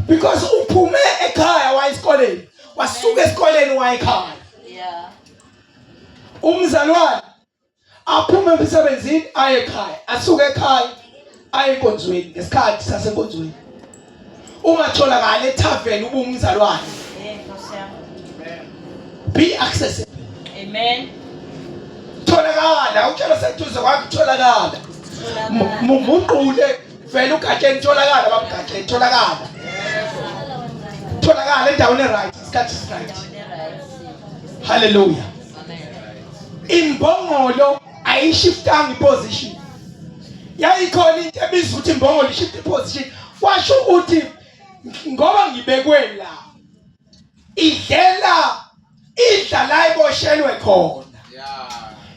Because uphume ekhaya wa esikoleni, wasuka esikoleni wa ekhaya. Yeah. Umzalwane aphume emsebenzini aye ekhaya, asuka ekhaya aye enkonzweni ngesikhathi sasenkonzweni. Ungatholakala ethaveni ube umzalwane. Be accessible. Amen. Tholakala utshela seduze kwakho tholakala. Muqule vele ugatsheni tholakala babugatsheni tholakala. Tholakala endaweni right isikhathi right. Hallelujah. Imbongolo ayishiftanga iposition. Yayikhona into ebizwa ukuthi imbongolo ishift iposition. Washo ukuthi ngoba ngibekwe la idla la iboshelwe khona.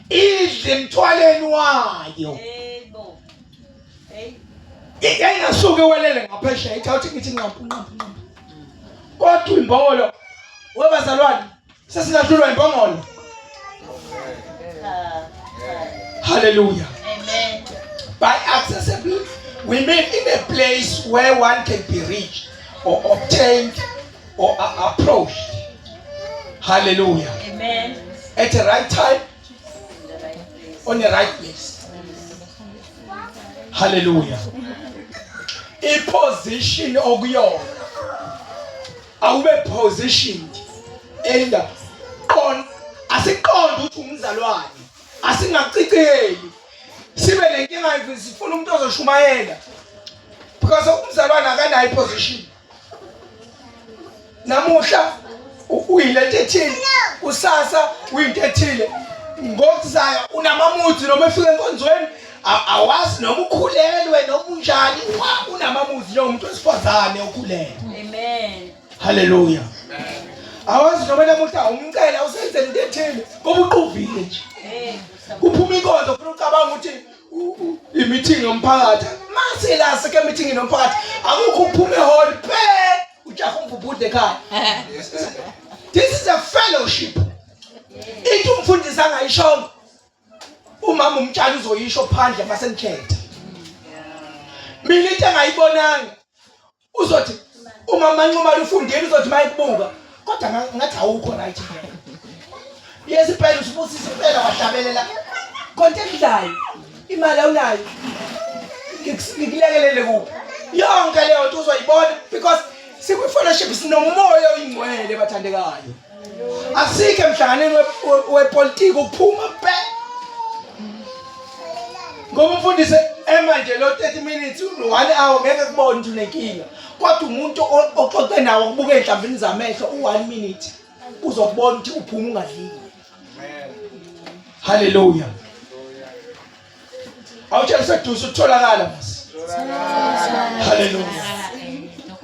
Idla emthwaleni wayo. Yayingasuke welele ngaphesheya ithi awuthi ngithi nqampu. kodwa imbongolo webazalwane sesilahlulwa imbongolo. Hallelujah. Amen. By accessible, we mean in a place where one can be reached or obtained or approached. Hallelujah. Amen. At the right time, on the right place. Hallelujah. In position of your, awube positioned in the on asiqonda ukuthi umzalwane asingaciceli sibe lenkinga sifuna umuntu ozoshumayela because umzalwane akanayo position. Namuhla uyilento ethile, kusasa uyinto ethile, ngokuzayo unamamuthi noma efika enkonzweni awazi noma ukhulelwe noma unjani, unamamuthi lo muntu wesifazane okhulelwe. Amen. Hallelujah. Awazi noma namuhla umcela usenzele into ethile ngoba uquvile nje. Kuphuma inkonzo ufuna ucabanga ukuthi i-meeting yomphakathi. Mase la seke meeting yomphakathi akukho uphume hall pe ujaha umvubude ekhaya. This is a fellowship. Into umfundisi angayishongo umama umtshali uzoyisho phandle masenikhetha. Mina into engayibonanga uzothi umama Ncuma ufundile uzothi mayikubuka kodwa ngathi awukho right nje. Yesiphela usibusisa impela wadabelela content layo imali awunayo ngikulekelele kuphi yonke leyo nto uzoyibona because sikwi fellowship sinomoya oyingcwele bathandekayo. Asike emhlanganeni wepolitiki uphuma pe ngoba umfundisi emanje lo 30 minutes 1 hour ngeke kubone ukuthi unenkinga kodwa umuntu oxoxe nawe ukubuka enhlambini zamehlo u1 minute uzokubona ukuthi uphuma ungadlile. Hallelujah. Awutshela seduze utholakala mase. Hallelujah.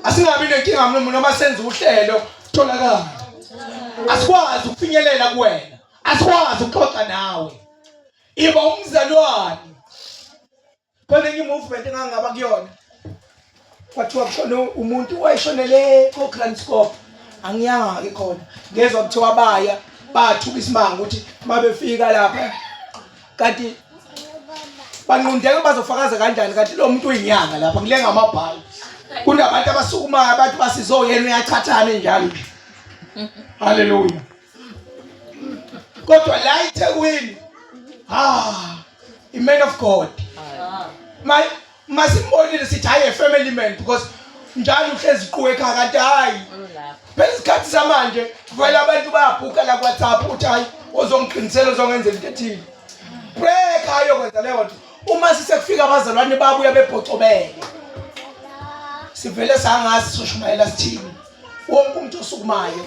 Asingabi nenkinga noma senze uhlelo utholakala. Asikwazi ukufinyelela kuwena. Asikwazi ukuxoxa nawe. Iba umzalwane. Khona enye movement engangaba kuyona. Kwathiwa kushona umuntu wayishonele ko Grandscope. Angiyanga ke khona. Ngezwe kuthiwa baya bathuka isimanga ukuthi mabefika lapha kanti banqundeka bazofakaza kanjani kanti lo muntu uyinyanga lapha kulenga amabhali. Kunabantu abasukumayo abantu basizoyena uyachathana njalo. Hallelujah. Kodwa la eThekwini a man of God. Masimbonile sithi hayi family man because njalo uhlezi iqhwe ekhaya kanti hayi. Phela isikhathi samanje vele abantu bayabhuka la WhatsApp uthi hayi ozongiqinisela uzongenzela into ethile. Pray ekhaya kwenza leyo nto. Uma sisekufika abazalwane babuya bebhocobele. Sivele sangazi soshumayela sithini. Wonke umuntu osukumayo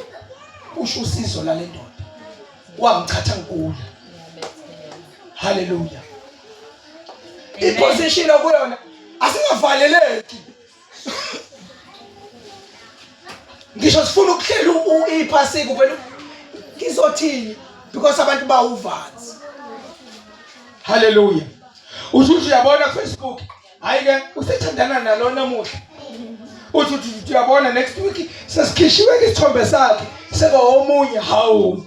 usho usizo la lendoda. Wangichatha nkulu. Hallelujah. Iposition okuyona asingavaleleki. Ngisho sifuna ukuhlela iphasika vele ngizothini because abantu bawuvanzi. Hallelujah. Uthi uyabona Facebook hayi ke usethandana nalo namuhla. Uthi uyabona next week sesikhishiwe isithombe sakhe seka omunye hawu.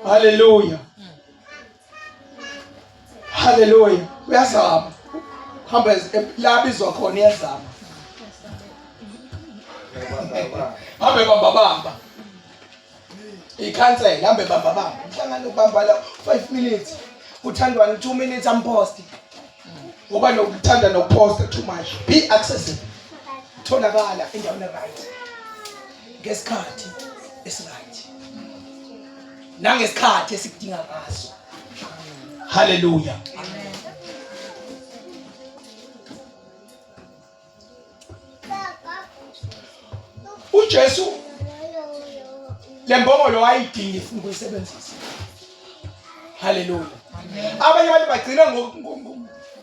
Hallelujah. Hallelujah. Uyazama. Hamba la bizwa khona iyazama. Hambe bamba. I-cancel hambe bamba. Mhlangano ubamba la 5 minutes. Uthandwa 2 minutes ampost. Ngoba nokuthanda nokuposta too much. Be accessible. Tholakala endaweni right. Ngesikhathi esiright. Nangesikhathi esikudinga ngaso. Hallelujah. Amen. uJesu lembongolo wayidinga ifuna ukuyisebenzisa. Hallelujah. Abanye abantu bagcina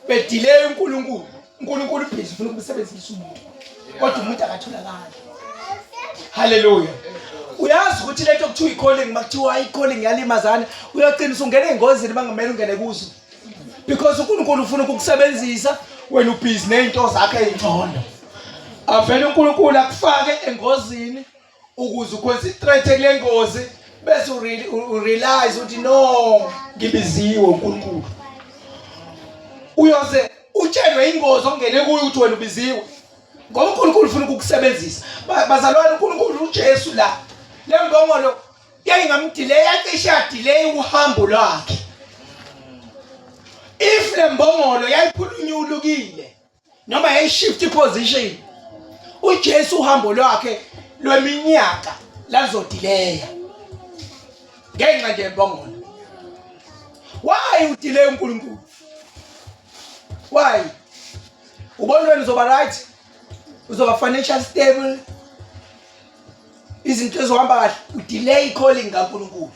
bedelay uNkulunkulu busy ufuna ukusebenzisa umuntu. Kodwa umuntu akatholakala. Hallelujah. Uyazi ukuthi lento kuthiwa i-calling makuthiwa i-calling yalimazana uyagcina usungena engozini bangamele ungene kuzo. Because uNkulunkulu ufuna ukukusebenzisa wena ubusy nezinto zakhe ezingcono. avele uNkulunkulu akufake engozini ukuze uconcentrate kule ngozi bese urealize ukuthi no ngibiziwe uNkulunkulu. Uyoze utshelwe ingozi ongene kuyo ukuthi wena ubiziwe. Ngoba uNkulunkulu ufuna ukukusebenzisa. Bazalwane uNkulunkulu uJesu la. Le mbongolo yayingamdelay yacishe delay uhambo lwakhe. If le mbongolo yayiphulunyulukile noma yayishift position uJesu uhambo lwakhe lweminyaka lazodelaya. Ngenxa nje mbongolo. Why udelay uNkulunkulu? Why? Ubona wena uzoba right? Uzoba financial stable? Izinto ezohamba kahle, udelay calling kaNkulunkulu.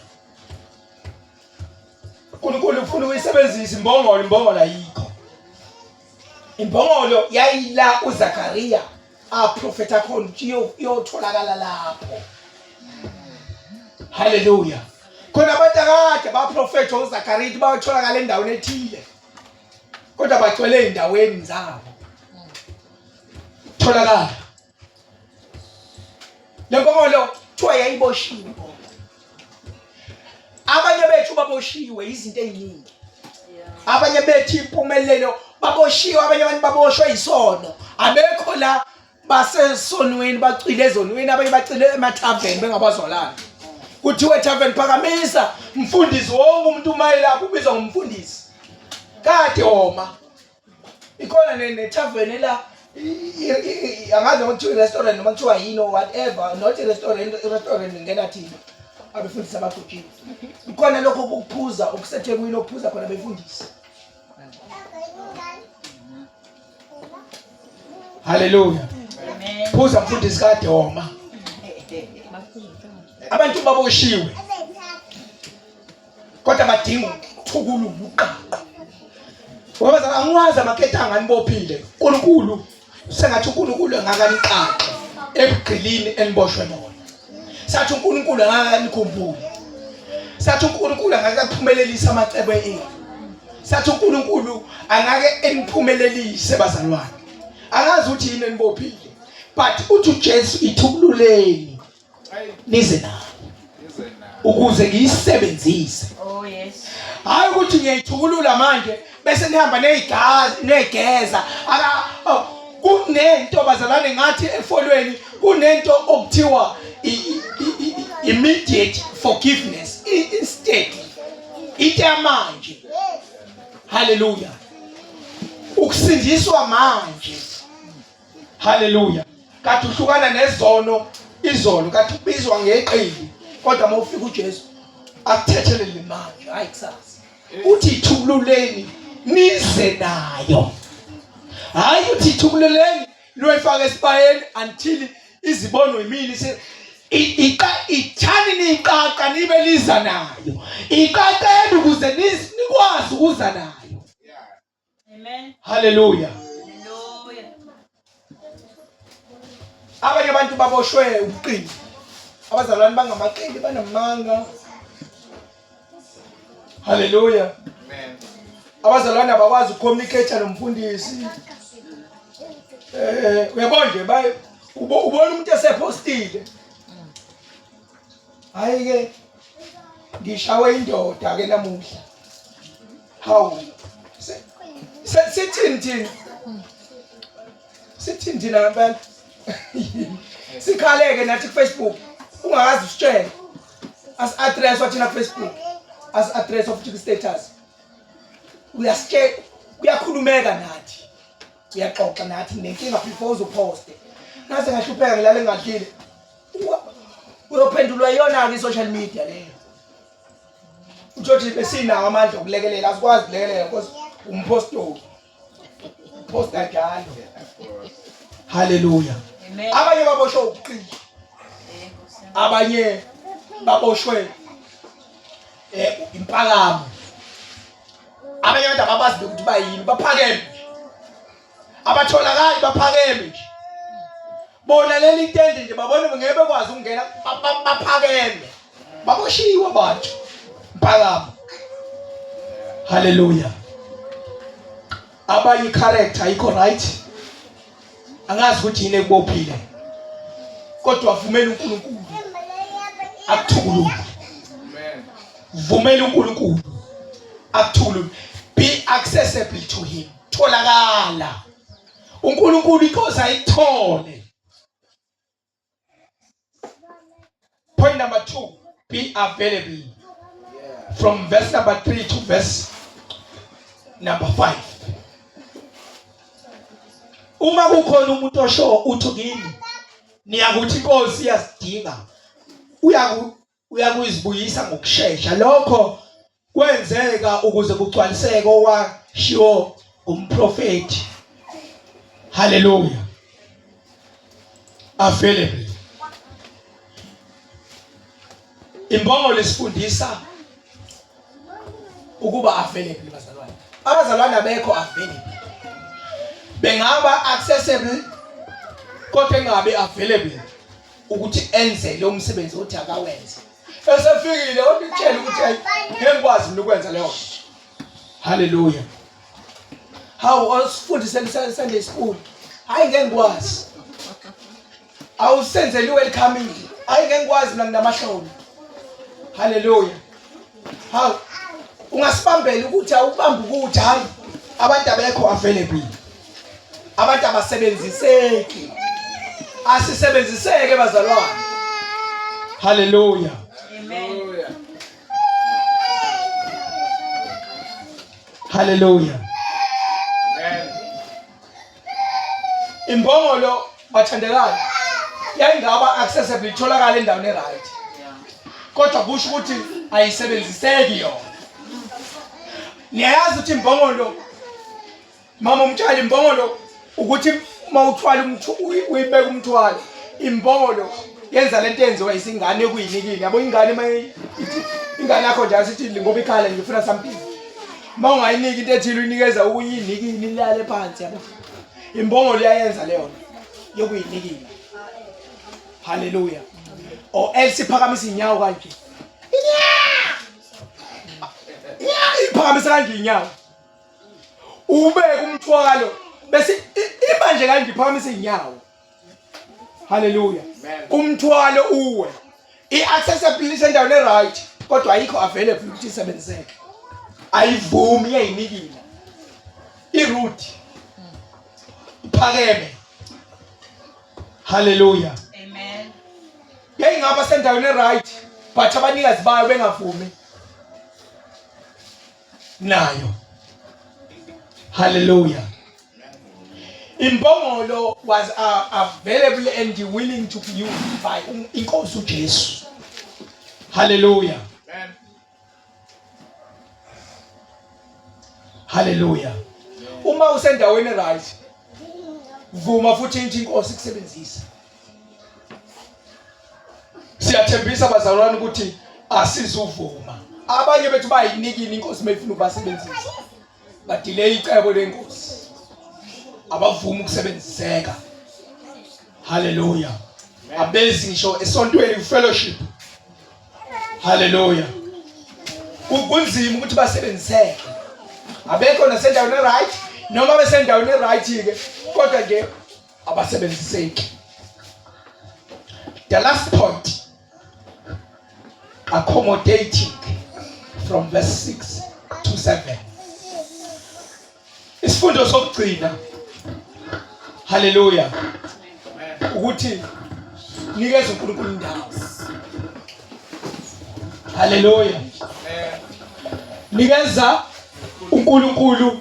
uNkulunkulu ufuna uyisebenzisa imbongolo ayikho. Imbongolo yayila uZakaria aprofeta khona uyotholakala lapho. Hallelujah. Khona abantu akade baprofeta uZakaria bayotholakala endaweni ethile. Kodwa bagcwele endaweni zabo. Tholakala. Le mbongolo kuthiwa yayiboshiwe. Abanye bethu baboshiwe izinto eziningi. Abanye bethu impumelelo baboshiwe, abanye abantu baboshwe isono. Abekho la basesonweni bacwile ezonweni, abanye bacile emathaveni bengabazwalana. Kuthiwe tavern phakamisa umfundisi, wonke umuntu umayela ubizwa ngumfundisi. Kade homa. Ikhona netavern la angazi ukuthi restaurant noma kuthiwa yini or whatever, not a restaurant ngena thina abefundisi abagujiwe. Ikhona lokho ukuphuza okusethekwini okuphuza khona befundisi. Hallelujah. Amen. Phuza mfundisi kade homa. Abantu baboshiwe. Kodwa badinga ukuthukula uqaqa. Ngoba angwazi amakhetha anganibophile. uNkulunkulu sengathi uNkulunkulu engakaniqaqa ebugqilini eniboshwe bona. Sathi uNkulunkulu engakanikhumbule. Sathi uNkulunkulu angakaphumelelisa amacebo enu. Sathi uNkulunkulu angake eniphumelelise bazalwane. Angazi ukuthi yini enibophile. But uthi uJesu ithululeni nize nayo ukuze ngiyisebenzise. Oh yes. Hayi ukuthi ngiyayithulula manje bese nihamba negeza kunento bazalwane ngathi efolweni kunento okuthiwa immediate forgiveness instead manje. Hallelujah. Ukusindiswa manje. Hallelujah. Kathi uhlukana nezono izono kathi ubizwa ngeqili kodwa mawufika uJesu akuthethelele manje hayi kusasa. Uthi ithululeni nize nayo. Hayi uthi ithululeni niyoyifaka esibayeni until izibono yimini ithani niqaqa nibe liza nayo. Iqaqeni ukuze nikwazi ukuza nayo. Amen. Hallelujah. Hallelujah. Abanye abantu baboshwe ubuqili. Abazalwane bangamaqili banamanga. Hallelujah. Amen. Abazalwane abakwazi ukucommunicate nomfundisi. Uyabona nje ubona umuntu esepostile. Hayi ke ngishawe indoda ke namuhla. How? Sithini thina ngempela. Sikhaleke nathi kuFacebook. Ungakazi usitshela. As address wathina kuFacebook. As address of status. Uyasitshela, uyakhulumeka nathi. Uyaxoxa nathi nenkinga before uzoposte. Nase ngahlupheka ngilale ngadlile. Uyophendulwa yona ke social media leyo. Ujothi besinawo amandla okulekelela, asikwazi ukulekelela because umposto. Posta njalo. Hallelujah. Amen. Abanye baboshwe ubuqili. Abanye baboshwe impakamo. Abanye abantu ababazi ukuthi bayini baphakeme. Abatholakala baphakeme nje. Bona leli intende nje babone ngeke bekwazi ukungena baphakeme. Baboshiwe abantu. Impakamo. Hallelujah. Abanye character ayikho right. angazi ukuthi yini ekubophile kodwa vumela uNkulunkulu akuthulule. Vumela uNkulunkulu akuthulule. Be accessible to him. Tholakala uNkulunkulu inkosi ayithole. Point number 2, be available. From verse number 3 to verse number 5. Uma kukhona umuntu osho uthi kimi niyakuthi inkosi iyasidinga uyakuzibuyisa ngokusheshsha. Lokho kwenzeka ukuze kugcwaliseke okwashiwo umprofeti. Hallelujah. Available. Imbongo lesifundisa ukuba available bazalwane. Abazalwane abekho available. Bengaba accessible kodwa engabe available ukuthi enze lo msebenzi othi akawenze. Esefikile utshela ukuthi ngekwazi mina ukwenza leyo. Hallelujah. How usifundise Sunday school? Hayi ngekwazi. Awusenzele welcoming. Hayi ngekwazi mina nginamahloni. Hallelujah. How ungasibambela ukuthi awubambe ukuthi hayi abantu abekho available. Abantu abasebenziseki. Asisebenziseke bazalwane. Hallelujah. Amen. Hallelujah. Imbongolo bathandekayo yayingaba accessible itholakala endaweni right. Kodwa kusho ukuthi ayisebenziseki yona. Niyazi ukuthi imbongolo mama umtshali imbongolo ukuthi mawuthwala uyibeka umthwalo imbongolo yenza lento enziwa isingane kuyinikile yabo ingane ingane yakho nje asithi ngoba ikhala ngifuna something mawungayiniki into ethile uyinikeza ukuyinikini ilale phansi yabo imbongolo iyayenza leyo yokuyinikila. Hallelujah. O else iphakamisa inyawo kanje iphakamisa kanje inyawo ubeke umthwalo bese imanje kanje iphakamisa inyawo. Hallelujah. Umthwalo uwe i-accessibility endaweni right kodwa ayikho available ukuthi isebenziseke. Ayivumi iyayinikila iroute iphakeme. Hallelujah. Amen. Yayingaba sendaweni right but abanikazi bayo bengavumi nayo. Hallelujah. Imbongolo was available and willing to be used by inkosi uJesu. Hallelujah. Amen. Hallelujah. Uma usendaweni right vuma futhi inkosi kusebenzisa. Siyathembisa bazalwane ukuthi asizuvuma. Abanye bethu bayinikini inkosi mayifuna ukubasebenzisa. Badelay icebo lenkosi. Abavuma ukusebenziseka. Hallelujah. Abezi ngisho esontweni fellowship. Hallelujah. Kunzima ukuthi basebenziseke. Abekho nasendaweni right noma besendaweni right ke kodwa nje abasebenziseki. The last point, accommodating from verse 6 to 7. Isifundo sokugcina. Hallelujah. Ukuthi nikeza uNkulunkulu indawo. Hallelujah. Nikeza uNkulunkulu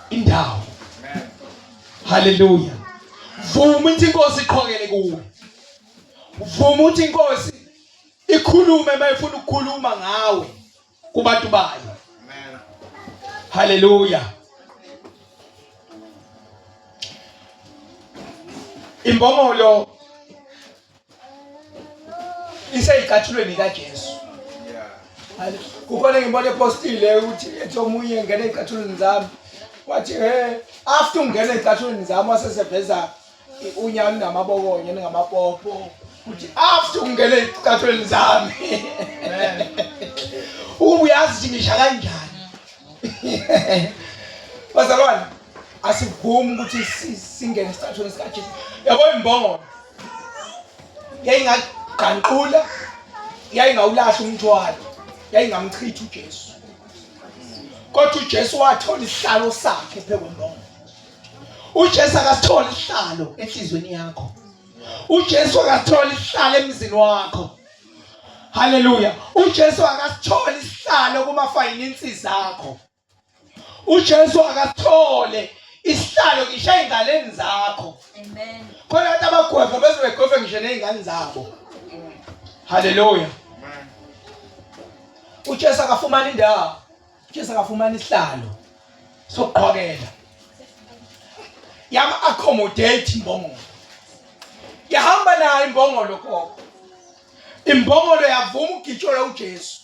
indawo. Hallelujah. Vuma ukuthi inkosi iqhokele kuwe. Vuma ukuthi inkosi ikhulume mayifuna ukukhuluma ngawe kubantu bayo. Amen. Hallelujah. Imbongolo iseyicathulweni kaJesu. Yeah. Kukhona ngibone postile ukuthi ethi omunye ngene ezicathulweni zami. Wathi after ungena ezicathulweni zami waseseveza unyani namabokonye ngamapopo. Uthi after ungena ezicathulweni zami. Amen. Ubuyazi ngisha kanjani. Bazalwane asivumi ukuthi singene esitathweni sikaJesu. Yabo imbongolo yayingaqanqula, yayingawulahla umthwalo, yayingamchithi uJesu. Kodwa uJesu wathola isihlalo sakhe phezu kwembongolo. uJesu akasithola isihlalo enhlizweni yakho. uJesu akasithola isihlalo emzini wakho. Hallelujah. uJesu akasithola isihlalo kuma finances zakho. uJesu akasithole isihlalo ngisho eingaleni zakho. Amen. Khona abantu abagweva bese begweve ngisho neingane zabo. Hallelujah. uJesu akafumana indawo. uJesu akafumana isihlalo sokuqhokela. Yama accommodate imbongolo. Yahamba nayo imbongolo koko. Imbongolo yavuma ukugitshelwa uJesu.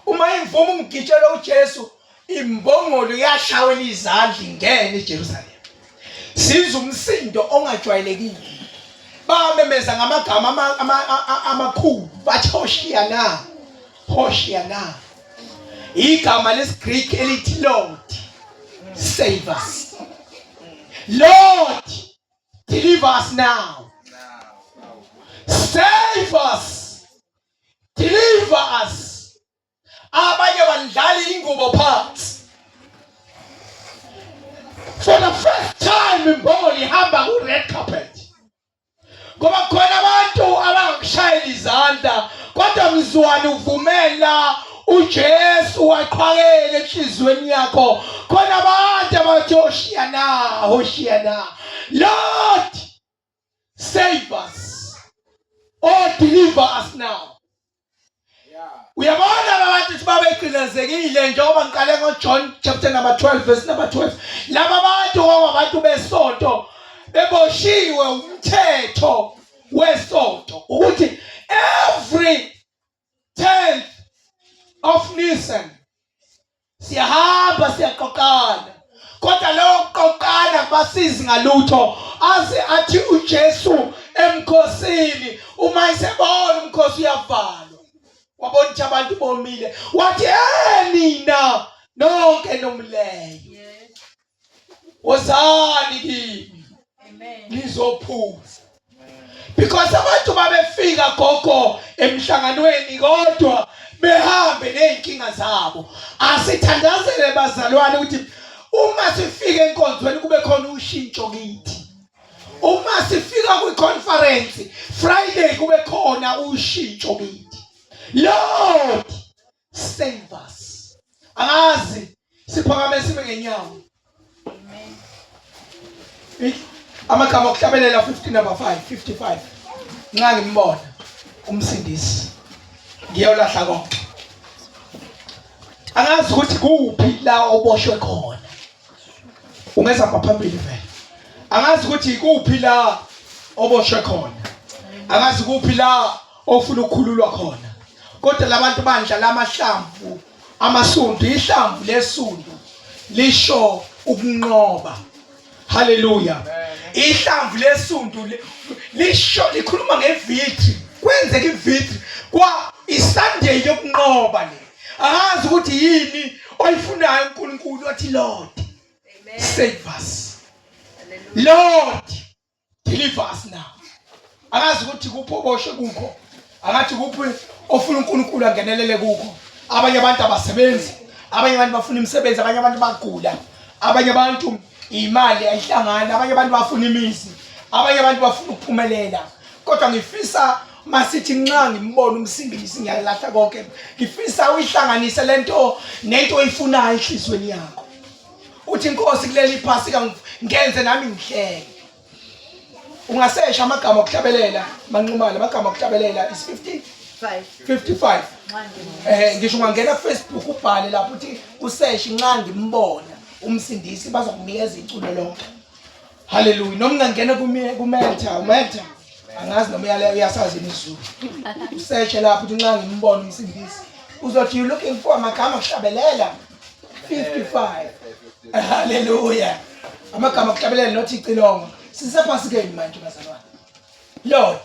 Uma ivuma ukugitshelwa uJesu, imbongolo yashawela izandla ingene eJerusalem. Sizwe umsindo ongajwayelekile. Bamemeza ngamagama amakhulu, bathi Hoshiana. Hoshiana. Igama lesiGreek elithi Lord, save us. Lord, deliver us now. Save us. Deliver us. Abanye bandlali ingubo phansi. For the first time imbongolo ihamba ku red carpet. Ngoba khona abantu abangishayela izandla, kodwa mzwani uvumela uJesu waqhakela enhlizweni yakho. Khona abantu abathi Hoshiana, Hoshiana. Lord, save us. Oh, deliver us now. Uyabona abantu sibabeqinezekile njengoba ngiqale ngoJohn chapter number 12 verse number 12. Laba bantu kwabantu besonto beboshiwe umthetho wesonto ukuthi every 10th of Nisan siyahamba siyaqoqana. Kodwa lo qoqana basizi ngalutho aze athi uJesu emkhosini uma isebona umkhosi uyavalwa. Wabona ukuthi abantu bomile wathi nina nonke nomleyo wozani kimi nizophuza. Because abantu babefika gogo emhlanganweni kodwa behambe nezinkinga zabo. Asithandazele bazalwane ukuthi uma sifika enkonzweni kube khona ushintsho kithi. Uma sifika kwi-conference Friday kube khona ushintsho kithi. Lord, save us. Angazi siphakame sibe ngenyawo. Amen. Amagama okuhlabelela 50 number 5 55. Nxa ngimbona umsindisi ngiyolahla konke. Angazi ukuthi kuphi la oboshwe khona. Ungeza phambili vele. Angazi ukuthi kuphi la oboshwe khona. Angazi kuphi la ofuna ukukhululwa khona. Kodwa labantu bandla lamahlamvu amasundu, ihlamvu lesundu lisho ukunqoba. Hallelujah. Ihlamvu lesundu lisho likhuluma ngevictory. Kwenzeka ivictory kwa iSunday yokunqoba le. Angazi ukuthi yini oyifunayo uNkulunkulu wathi Lord, save us. Lord, deliver us now. Angazi ukuthi kuphi oboshwe kukho. Angathi kuphi ofuna uNkulunkulu angenelele kukho. Abanye abantu abasebenzi, abanye abantu bafuna imisebenzi, abanye abantu bagula, abanye abantu imali ayihlangana, abanye abantu bafuna imizi, abanye abantu bafuna ukuphumelela. Kodwa ngifisa masithi nxa ngimbona umsindisi ngiyalahla konke, ngifisa uyihlanganise lento nento oyifunayo enhlizweni yakho. Uthi Nkosi kuleli phasika ngenze nami ngihleke. Ungasesha amagama okuhlabelela manqumala, amagama okuhlabelela is 55. Ngisho ungangena Facebook ubhale lapho uthi useshe nxa ngimbona umsindisi bazokunikeza iculo lonke. Hallelujah. Noma ungangena kuMelta, angazi noma uyasazi isiZulu. Useshe lapho uthi nxa ngimbona umsindisi uzothi you looking for amagama okuhlabelela 55. Hallelujah. Amagama okuhlabelela nothi icilongo. Sisephasi ke manje bazalwane. Lord,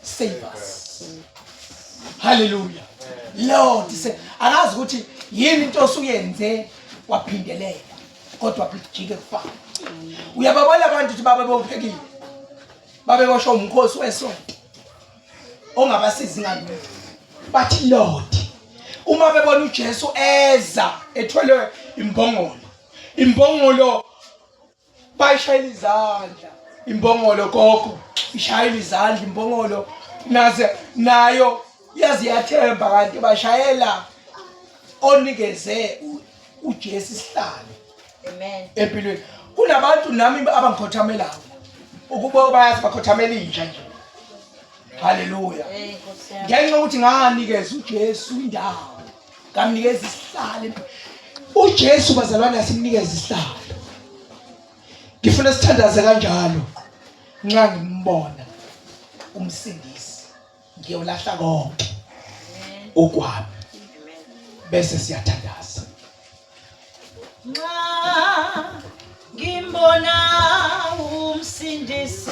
save us. Hallelujah. Lord, angazi ukuthi yini into osuyenze waphindelela. kodwa bijike kufana. Uyababona abantu ukuthi babe bophekile, babe bosho umkhosi wesonto ongabasizi ngalokho. Bathi Lord, uma bebona uJesu eza ethwele imbongolo bayishayela izandla, imbongolo gogo ishayela izandla, imbongolo nayo yaziyathemba, kanti bashayela onikeze uJesu isihlalo. Amen. Empilweni kunabantu nami abangikhothamelayo ukuba bayazi bakhothamela inja nje. Haleluya. Ngenxa ukuthi nganikeza uJesu indawo, ngamnikeza isihlalo. uJesu bazalwane asimnikeza isihlalo. Ngifuna sithandaze kanjalo nxa ngimbona umsindisi, ngiyolahla konke okwami bese siyathandaza. Nxa ngimbona umsindisi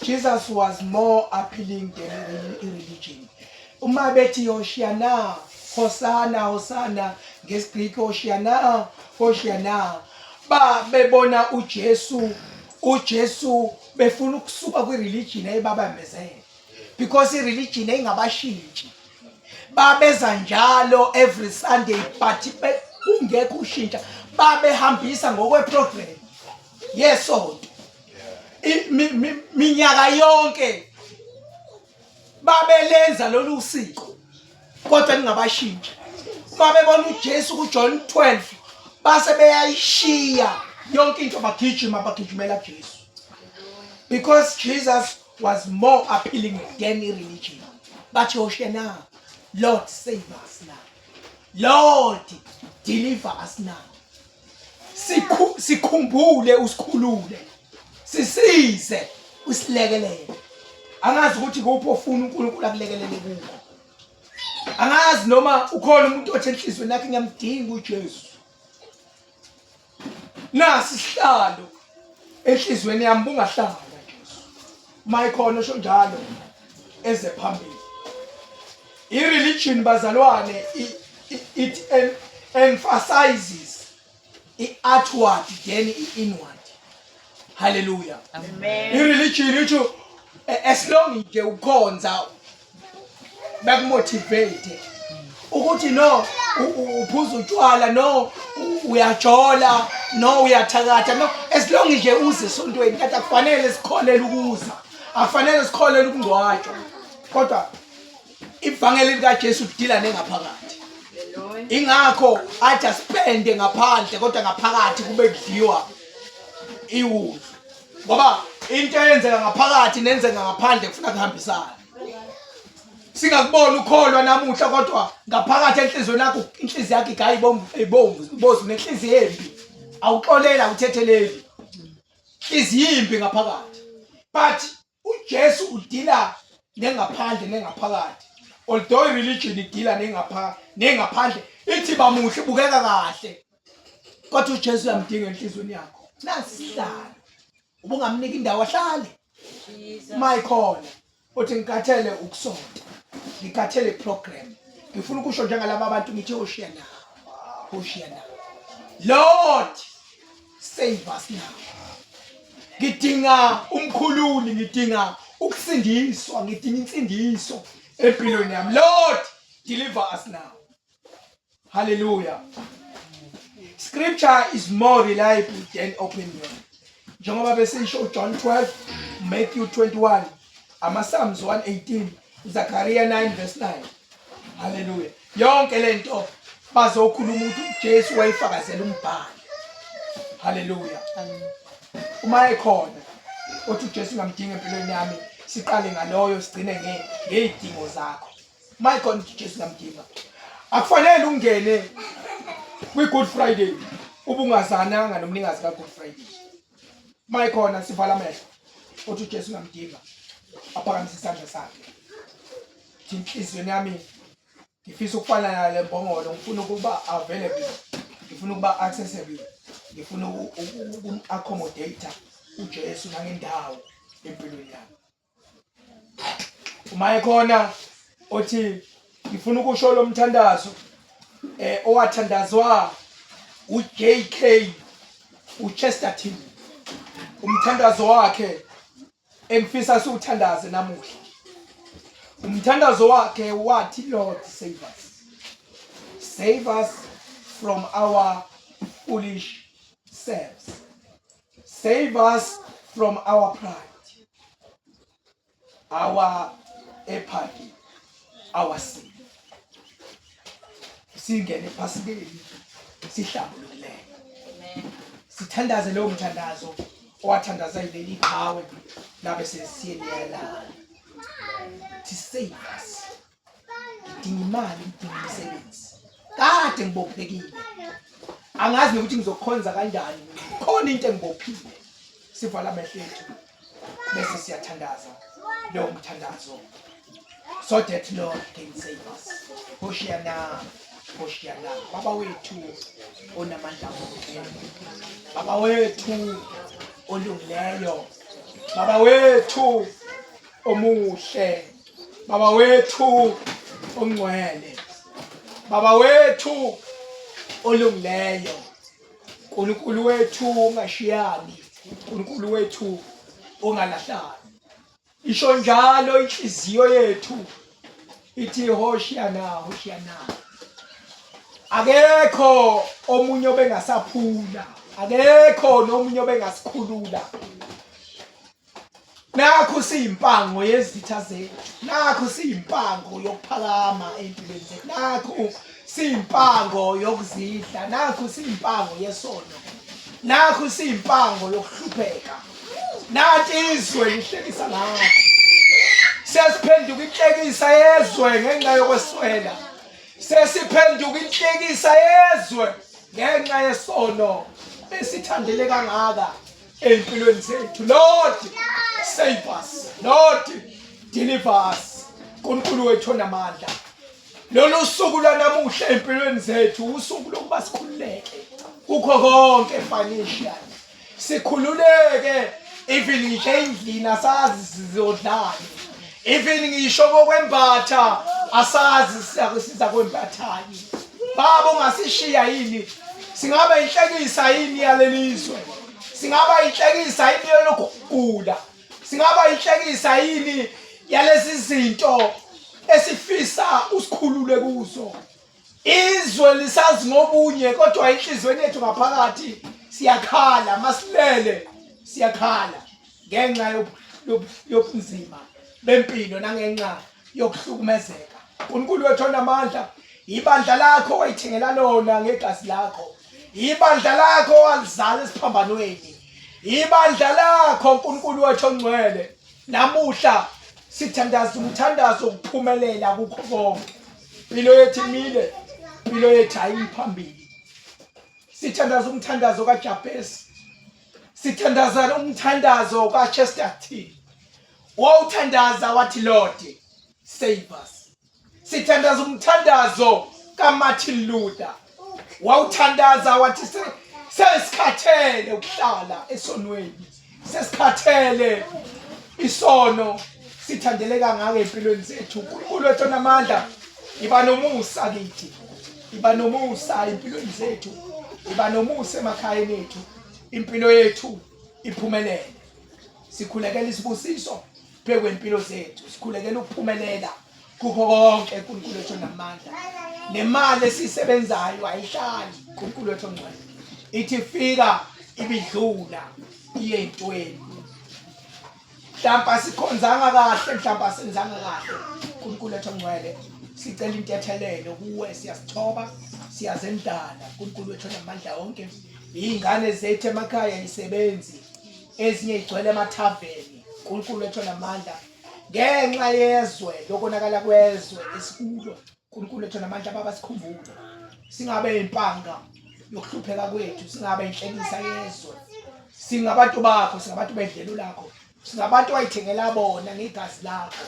Jesus was more appealing than religion. Uma bethi Hoshiana, Hosanna, Hosanna, ngeSigreek Hoshiana, Hoshiana. Ba bebona uJesu befuna ukusuka kwi-religion ayibabambezele. Because i-religion ayingabashintshi. Babeza njalo every Sunday but ungekho ushintsha. Babehambisa ngokweprogram. Yesonto. Minyaka yonke babelenza lolu siko kodwa ningabashintsha. Babebona uJesu kuJohn 12 base beyayishiya yonke into bagijimela Jesu. Because Jesus was more appealing than religion. But Hoshana, Lord, save us now. Lord, deliver us now. Sikhumbule usikhulule. Sisize usilekelele. Angazi ukuthi kuphi ofuna uNkulunkulu akulekelele kuko. Angazi noma ukhona umuntu othi enhlizweni yakhe ngiyamdinga uJesu. Nasi sihlalo enhlizweni yami bungahlala Jesu. Mayikhona osho njalo eze phambili. I-religion bazalwane it emphasizes i-outward then i-inward. Hallelujah. Amen. I-religion itsho as long nje ukhonza bakumotivate ukuthi no uphuza utshwala no uyajola no uyathakatha no as long nje uze esontweni kanti akufanele sikholele ukuza akufanele sikholele ukungcwatshwa kodwa ivangeli likaJesu lidila nengaphakathi. Ingakho athi aspende ngaphandle kodwa ngaphakathi kube kudliwa iwulu ngoba into eyenzeka ngaphakathi nenzeka ngaphandle kufuna kuhambisana. Singakubona ukholwa namuhla kodwa ngaphakathi enhlizweni yakho inhliziyo yakho igayibomvu ibozi nenhliziyo embi awuxolela uthetheleli inhliziyo imbi ngaphakathi. But uJesu udila nengaphandle nengaphakathi. Although religion idila nengaphandle ithi bamuhle bukeka kahle kodwa uJesu uyamdinga enhlizweni yakho. Nasi sihlala ubungamnika indawo ahlale mayikhona uthi ngikathele ukusonta ngikathele program ngifuna ukusho njengalabo abantu ngithi Hoshana Lord save us now. Ngidinga umkhululi ngidinga ukusindiswa ngidinga insindiso empilweni yami. Lord deliver us now. Hallelujah. Scripture is more reliable than opinion. Njengoba besisho John 12, Matthew 21, Psalms 118, Zechariah 9 verse 9. Hallelujah. Yonke lento bazokhuluma ukuthi uJesu wayifakazela umbhalo. Hallelujah. Uma ekhona uthi uJesu ngamdinga empilweni yami siqale ngaloyo sigcine ngezidingo zakho. Uma ekhona uthi uJesu ngamdinga akufanele ungene kwi-Good Friday ubungazananga nomnikazi ka-Good Friday. Mayikhona sivala amehlo uthi uJesu ngamdinga aphakamise isandla sakhe. Inhliziyo yami ngifisa ukufana nale mbongolo ngifuna ukuba available ngifuna ukuba accessible ngifuna uku-accommodate uJesu nangendawo empilweni yami. Mayikhona uthi ngifuna ukusho lo mthandazo owathandazwa uJK uChesterton umthandazo wakhe engifisa siwuthandaze namuhla. Umthandazo wakhe wathi Lord save us from our foolish selves, save us from our pride, our apathy, our sin. Singene phasibeli sihlambulukileyo sithandaze lo mthandazo owathandaza leli qhawe labe sesiyelala to save us. Ngidinga imali ngidinga umsebenzi kade ngibophekile angazi ukuthi ngizokhonza kanjani khona into engibophile. Sivala amehlo ethu bese siyathandaza lo mthandazo so that Lord can save us. Hoshana Baba wethu onamandla wonke, Baba wethu olungileyo, Baba wethu omuhle, Baba wethu ongcwele, Baba wethu olungileyo, uNkulunkulu wethu ungashiyani, uNkulunkulu wethu ongalahlani. Isho njalo inhliziyo yethu ithi Hoshana. Akekho omunye obengasaphula, akekho nomunye obengasikhulula. Nakho siyimpango yezitha zethu, nakho siyimpango yokuphakama empilweni zethu, nakho siyimpango yokuzidla, nakho siyimpango yesono, nakho siyimpango yokuhlupheka. Nathi izwe lihlekisa ngathi, sesiphenduka inhlekisa yezwe ngenxa yokweswela, sesiphenduka inhlekisa yezwe ngenxa yesono esithandele kangaka empilweni zethu. Lord, save us. Lord, deliver us. uNkulunkulu wethu onamandla, lolu suku lwanamuhla empilweni zethu usuku lokuba sikhululeke kukho konke financial, sikhululeke even ngisho endlini asazi sizodlani, even ngisho kokwembatha asazi siza kwembathani. Baba ungasishiya yini, singaba inhlekisa yini yalelizwe, singaba inhlekisa yini yokugula, singaba inhlekisa yini yalezi zinto esifisa usikhulule kuzo. Izwe lisazi ngobunye kodwa inhlizweni yethu ngaphakathi siyakhala, masilele siyakhala ngenxa yobunzima bempilo nangenxa yokuhlukumezeka. uNkulunkulu wethu onamandla, ibandla lakho wayithengela lona ngegazi lakho, ibandla lakho walizala esiphambanweni, ibandla lakho uNkulunkulu wethu ongcwele. Namuhla sithandaza umthandazo ukuphumelela kukho konke. Impilo yethu imile, impilo yethu ayiphambili. Sithandaza umthandazo kaJabesi, sithandaza umthandazo kaChester T. Wawuthandaza wathi Lord, save us. Sithandaza umthandazo kaMartin Luther, wawuthandaza wathi sesikhathele ukuhlala esonweni, sesikhathele isono sithandele kangaka empilweni zethu. uNkulunkulu wethu onamandla, iba nomusa kithi, iba nomusa empilweni zethu, iba nomusa emakhayeni ethu, impilo yethu iphumelele. Sikhulekela isibusiso phezu kwempilo zethu, sikhulekela ukuphumelela kukho konke. uNkulunkulu wethu onamandla, nemali esisebenzayo ayihlali. uNkulunkulu wethu ongcwele, ithi fika ibidlula iye entweni. Mhlawumbe sikhonzanga kahle, mhlawumbe senzanga kahle. uNkulunkulu wethu ongcwele, sicela intethelelo kuwe, siyasithoba, siyazendala. uNkulunkulu wethu onamandla wonke, izingane zethu emakhaya isebenzi, ezinye igcwele emathaveni. uNkulunkulu wethu onamandla, ngenxa yezwe lokonakala kwezwe esikulo, uNkulunkulu wethu onamandla, baba sikhumbule, singabe impanga yokuhlupheka kwethu, singabe inhlekisa yezwe, singabantu bakho, singabantu bedlelo lakho, singabantu wayithengela bona ngegazi lakho,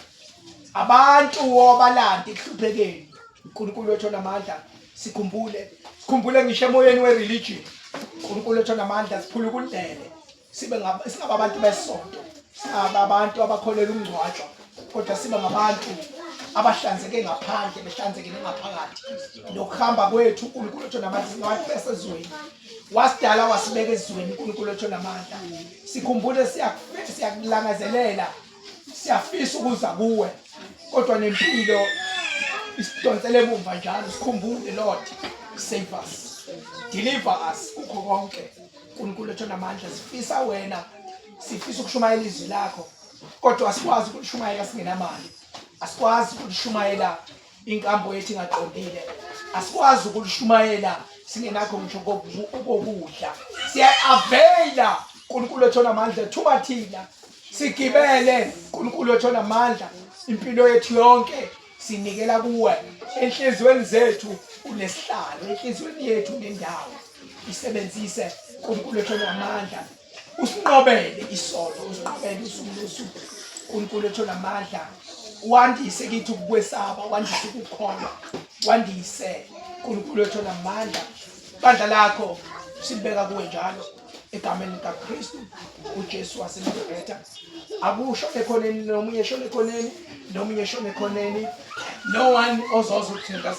abantu obalanda ekuhluphekeni. uNkulunkulu wethu onamandla, sikhumbule ngisho emoyeni we-religion. uNkulunkulu wethu onamandla, siphulukundele, singaba abantu besonto, singaba abantu abakholelwa ukungcwatshwa, kodwa sibe ngabantu abahlanzeke ngaphandle, behlanzekile ngaphakathi. Nokuhamba kwethu uNkulunkulu wethu onamandla, singabantu besezweni, wasidala wasibeka ezweni. uNkulunkulu wethu onamandla, sikhumbule siyakulangazelela, siyafisa ukuza kuwe, kodwa nempilo isidonsele emumva njalo. Sikhumbule Lord, save us, deliver us kukho konke. uNkulunkulu wethu onamandla, sifisa wena, sifisa ukushumayela izwi lakho, kodwa asikwazi ukulishumayela singenamali, asikwazi ukulishumayela inkambo yethu ingaqondile, asikwazi ukulishumayela singenakho ngisho kokudla. Siya-availa uNkulunkulu wethu onamandla, thuma thina sigibele. uNkulunkulu wethu onamandla, impilo yethu yonke sinikela kuwe. Enhlizweni zethu unesihlalo, enhlizweni yethu unendawo, isebenzise uNkulunkulu wethu onamandla. Usinqobele isono, usinqobele usuku nosuku. uNkulunkulu wethu onamandla, wandise kithi ukukwesaba, wandise ukukholwa, wandise uNkulunkulu wethu onamandla. Ibandla lakho silibeka kuwe njalo egameni likaKristu uJesu waseNazaretha. Akusho ekhoneni, nomunye eshona ekhoneni, nomunye eshona ekhoneni, no one ozoza ukuthinta